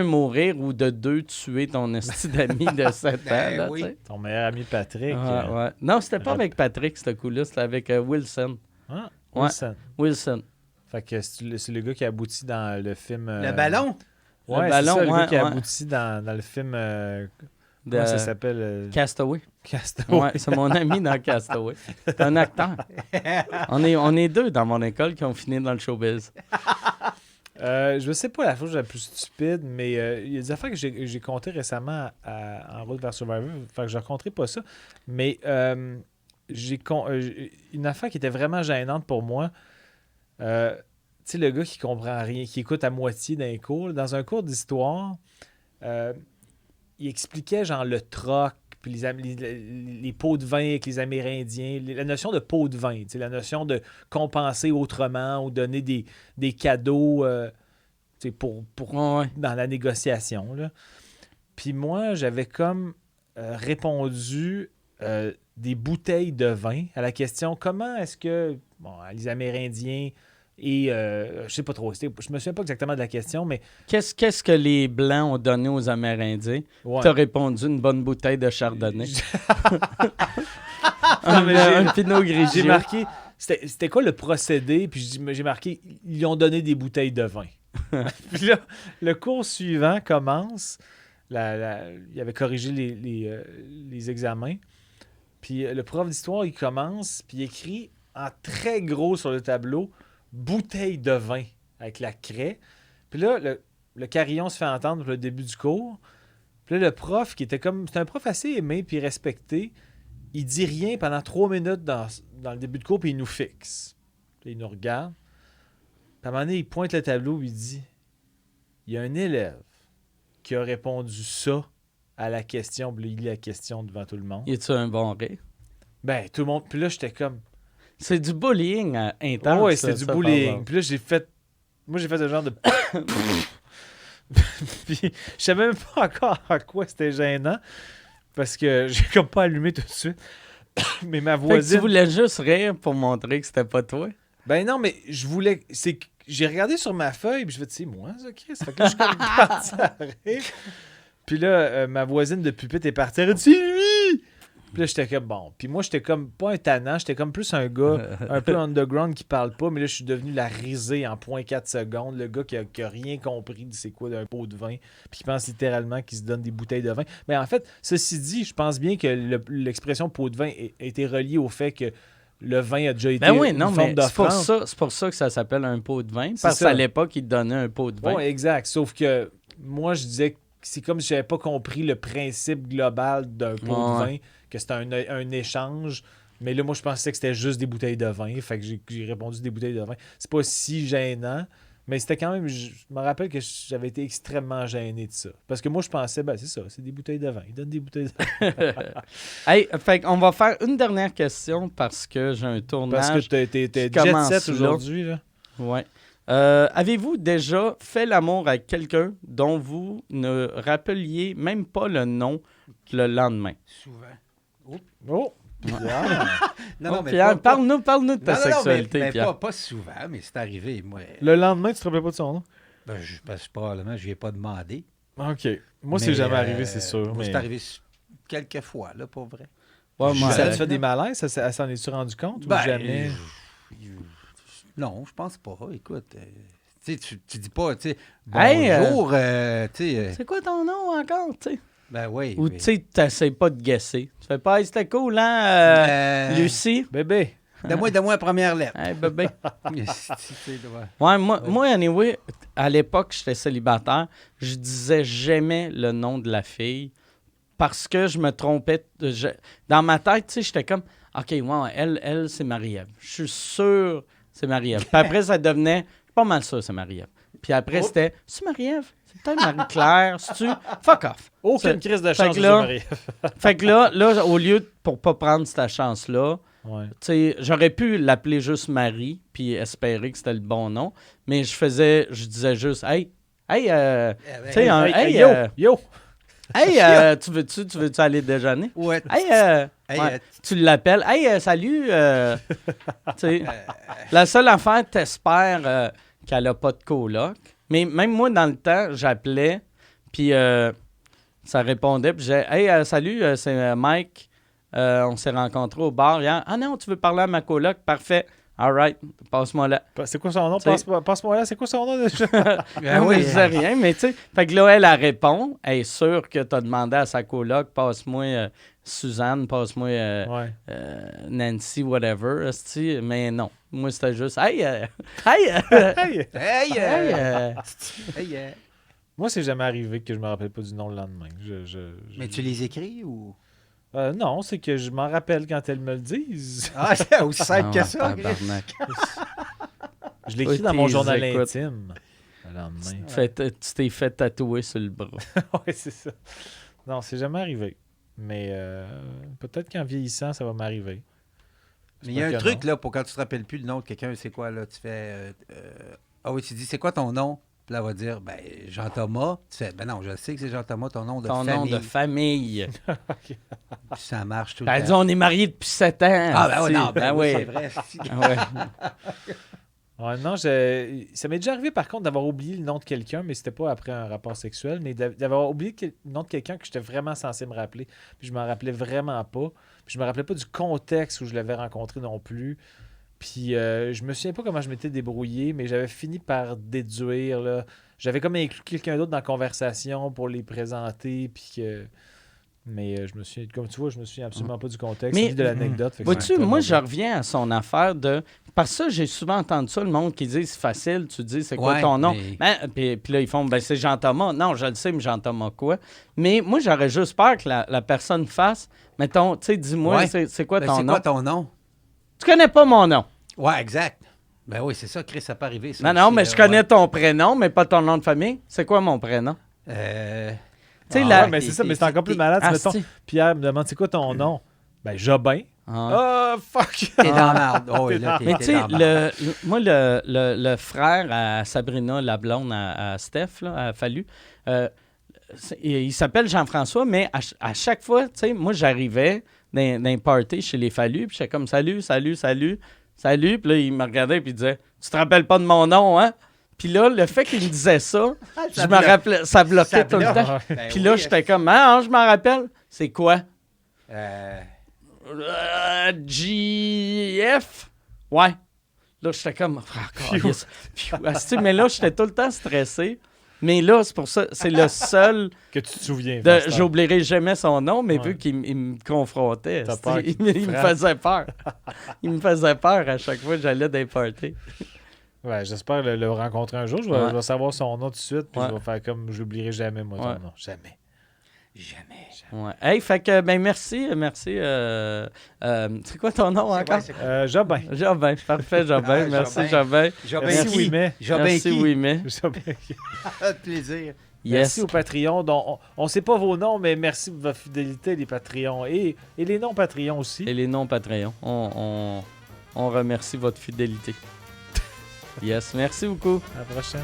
mourir ou de deux, tuer ton esti d'ami de 7 ans. Là, oui. tu sais. Ton meilleur ami Patrick. Ouais. Non, c'était pas avec Patrick, ce coup-là. C'était avec Wilson. Ah, Ouais. Wilson. Wilson. Fait que c'est le gars qui aboutit dans le film... Le ballon? Ouais, Le c'est ça, ballon, le gars ouais, qui ouais. aboutit dans le film... comment ça s'appelle? Castaway. Castaway. Ouais, c'est mon ami dans Castaway. C'est un acteur. On est deux dans mon école qui ont fini dans le showbiz. Je sais pas la chose la plus stupide, mais il y a des affaires que j'ai comptées récemment en route vers Survivor. Fait que je ne raconterai pas ça. Mais une affaire qui était vraiment gênante pour moi. Tu sais, le gars qui comprend rien, qui écoute à moitié d'un cours. Dans un cours d'histoire, il expliquait genre le troc, puis les pots de vin avec les Amérindiens, la notion de pot de vin, la notion de compenser autrement ou donner des cadeaux pour Ouais. dans la négociation. Là. Puis moi, j'avais comme répondu des bouteilles de vin à la question comment est-ce que les Amérindiens et je sais pas trop, je me souviens pas exactement de la question, mais Qu'est-ce que les Blancs ont donné aux Amérindiens? ouais. T'as répondu une bonne bouteille de Chardonnay. Non, mais un Pinot Grigio. j'ai marqué, c'était quoi le procédé? Puis j'ai marqué, ils ont donné des bouteilles de vin. Puis là, le cours suivant commence. Il avait corrigé les examens. Puis le prof d'histoire, il commence, puis il écrit en très gros sur le tableau « bouteille de vin » avec la craie. Puis là, le carillon se fait entendre pour le début du cours. Puis là, le prof, qui était comme... C'était un prof assez aimé puis respecté. Il dit rien pendant 3 minutes dans le début de cours, puis il nous fixe. Puis il nous regarde. Puis à un moment donné, il pointe le tableau et il dit « Il y a un élève qui a répondu ça à la question. » Puis là, il lit la question devant tout le monde. Y a-tu un bon rire? Ben, tout le monde... Puis là, j'étais comme... C'est du bullying intense. Ouais, ça, c'était du ça, bullying. pardon. Puis là, j'ai fait ce genre de... Puis je savais même pas encore à quoi c'était gênant. Parce que j'ai comme pas allumé tout de suite. Mais ma Fait que voisine... tu voulais juste rire pour montrer que c'était pas toi? Ben non, mais je voulais... C'est que j'ai regardé sur ma feuille, puis je me suis dit, c'est moi, ça, Chris? Fait que là, je suis comme parti à rire. Puis là, ma voisine de pupitre est partie. Elle a dit, c'est lui! Puis là, j'étais comme, bon. Puis moi, j'étais comme, pas un tannant, j'étais comme plus un gars un peu underground qui parle pas, mais là, je suis devenu la risée en 0.4 secondes. Le gars qui a rien compris de c'est quoi d'un pot de vin, puis qui pense littéralement qu'il se donne des bouteilles de vin. Mais en fait, ceci dit, je pense bien que l'expression pot de vin a été reliée au fait que le vin a déjà été Ben oui, non, une mais forme c'est d'offrande. pour ça que ça s'appelle un pot de vin. C'est Parce ça. qu'à l'époque, ils te donnaient un pot de vin. Oui, exact. Sauf que moi, je disais que c'est comme si j'avais pas compris le principe global d'un pot de vin, que c'était un échange. Mais là, moi, je pensais que c'était juste des bouteilles de vin. Fait que j'ai répondu des bouteilles de vin. C'est pas si gênant, mais c'était quand même... Je me rappelle que j'avais été extrêmement gêné de ça. Parce que moi, je pensais, ben c'est ça, c'est des bouteilles de vin. Ils donnent des bouteilles de vin. Hey, fait qu'on va faire une dernière question parce que j'ai un tournage. Parce que t'es qui jet commence set là. aujourd'hui, là. Ouais. Avez-vous déjà fait l'amour avec quelqu'un dont vous ne rappeliez même pas le nom le lendemain? Souvent. Oh! Bizarre. Non, mais Pierre, pas- parle-nous de ta Non, sexualité, mais Pierre. pas souvent, mais c'est arrivé. Moi, Le lendemain, tu te rappelais pas de son nom? probablement, je lui ai pas demandé. OK. Moi, c'est Mais, jamais arrivé, c'est sûr. moi, Mais... c'est arrivé quelques fois, là, pour vrai. Ouais, moi, Ça Ouais. te fait des malaises? Ça s'en es-tu rendu compte Ben, ou jamais? Non, je pense pas. Écoute, tu dis pas, tu sais, Hey, bonjour, tu sais, c'est quoi ton nom encore, tu sais? ben oui. Ou mais- tu sais, t'essayes pas de guesser. Tu fais pas, hey, c'était cool, hein, Lucie? Bébé. Donne-moi la première lettre. Hey, bébé. Tu sais, ouais. Ouais, moi, anyway, à l'époque, j'étais célibataire. Je disais jamais le nom de la fille parce que je me trompais. Dans ma tête, tu sais, j'étais comme, OK, ouais, elle c'est Marie-Ève. Je suis sûr c'est Marie-Ève. Puis après, ça devenait, pas mal sûr c'est Marie-Ève. Puis après, c'était, c'est Marie-Ève? C'est peut-être Marie-Claire? C'est-tu? Fuck off. Aucune crise de fait chance, que là- Marie. Fait que là, au lieu pour pas prendre cette chance-là, Ouais. tu sais, j'aurais pu l'appeler juste Marie puis espérer que c'était le bon nom, mais je disais juste hey, tu sais, Yo! tu veux-tu aller déjeuner? Ouais. Hey, Hey, ouais, tu l'appelles, hey, salut, tu sais, la seule affaire, t'espères qu'elle a pas de coloc, mais même moi dans le temps, j'appelais puis ça répondait puis j'ai hey, salut, c'est Mike. On s'est rencontrés au bar hier. Ah non, tu veux parler à ma coloc? Parfait. All right, passe-moi là. C'est quoi son nom? Tu sais- Passe-moi là, c'est quoi son nom déjà? Non, mais je disais rien, mais tu sais. Fait que là, elle répond. Elle est sûre que tu as demandé à sa coloc, passe-moi Suzanne, passe-moi Ouais. Nancy, whatever. esti. Mais non. Moi, c'était juste, hey, hey, Hey! Hey! Hey! Moi, c'est jamais arrivé que je me rappelle pas du nom le lendemain. Mais tu les écris ou. Non, c'est que je m'en rappelle quand elles me le disent. Ah, c'est aussi simple que Ah, ça. tabarnak. Je l'écris Oui, dans mon tes journal écoutes. intime. Le lendemain. Tu t'es fait tatouer sur le bras. Ouais, c'est ça. Non, c'est jamais arrivé. Mais peut-être qu'en vieillissant, ça va m'arriver. Mais il y a un J'espère que truc, non. là, pour quand tu te rappelles plus le nom de quelqu'un, c'est quoi, là? Tu fais. Ah oui, tu dis, c'est quoi ton nom? Puis là, elle va dire, ben, Jean-Thomas. Tu fais, ben non, je sais que c'est Jean-Thomas, ton nom de Ton famille. nom de famille. Puis ça marche tout Elle le dit, temps. on est mariés depuis 7 ans. Ah, ben oui, esti. non, ben oui, oui. c'est vrai. Ah ouais. Ouais, non, ça m'est déjà arrivé par contre d'avoir oublié le nom de quelqu'un, mais c'était pas après un rapport sexuel, mais d'avoir oublié le nom de quelqu'un que j'étais vraiment censé me rappeler. Puis je m'en rappelais vraiment pas. Puis je me rappelais pas du contexte où je l'avais rencontré non plus. Puis je me souviens pas comment je m'étais débrouillé, mais j'avais fini par déduire. Là. J'avais comme inclus quelqu'un d'autre dans la conversation pour les présenter. Puis que... Mais je me souviens, comme tu vois, je me souviens absolument pas du contexte Mais- ni de l'anecdote. Fait que Vois-tu, c'est moi, pas je reviens à son affaire de. Parce que ça, j'ai souvent entendu ça, le monde qui dit c'est facile, tu dis c'est quoi Ouais, ton nom. mais- Ben, puis là, ils font ben c'est Jean-Thomas. Non, je le sais, mais Jean-Thomas quoi. Mais moi, j'aurais juste peur que la personne fasse. Mettons, tu sais, dis-moi, Ouais. c'est quoi Ben, ton c'est nom? quoi ton nom? Tu connais pas mon nom. Ouais, exact. Ben oui, c'est ça, Chris, ça peut arriver. Ça Non, non, aussi, mais là, je connais ouais. ton prénom, mais pas ton nom de famille. C'est quoi mon prénom? Tu sais, Ah, la- ouais, mais c'est ça, mais c'est encore plus malade. Ah, Mettons, si. Pierre me demande c'est quoi ton nom? Ben, Jobin. Ah. Oh, fuck! T'es dans la merde. Oh, oui, là, Mais t'es tu sais, dans la merde. moi, le frère à Sabrina, la blonde à Steph, là, à Fallu, il s'appelle Jean-François, mais à chaque fois, tu sais, moi, j'arrivais dans un party chez les Fallu, puis j'étais comme salut, salut, salut, salut, puis là, il me regardait, puis il disait tu te rappelles pas de mon nom, hein? Puis là, le fait qu'il me disait ça, je me bloque. rappelais, ça bloquait Ça tout le bloque. temps. Ben Puis là, oui, j'étais comme ah, je m'en rappelle, c'est quoi? GF? Ouais. Là, j'étais comme. Ah, yes. Pfiou. Asti, mais là, j'étais tout le temps stressé. Mais là, c'est pour ça, c'est le seul. Que tu te souviens. De, Vincent. j'oublierai jamais son nom, mais Ouais. vu qu'il il me confrontait, T'as asti, peur qu'il il te me frappe. faisait peur. Il me faisait peur à chaque fois que j'allais dans les parties. Ouais, j'espère le rencontrer un jour. Je Ouais. vais savoir son nom tout de suite, puis Ouais. je vais faire comme je l'oublierai jamais, moi, ton Ouais. nom. Jamais. Jamais. Ouais. Hey, fait que, ben, merci. C'est quoi ton nom encore? Jobin. Jobin. Parfait, Jobin. Ah, merci, Jobin. Jobin. Jobin Merci, qui? oui, mais. Jobin Merci, qui? oui, mais. Jobin. Plaisir. Merci Yes. aux Patreons. Dont on ne sait pas vos noms, mais merci de votre fidélité, les Patreons. Et les non-Patreons aussi. Et les noms Patreon. On remercie votre fidélité. Yes, merci beaucoup. À la prochaine.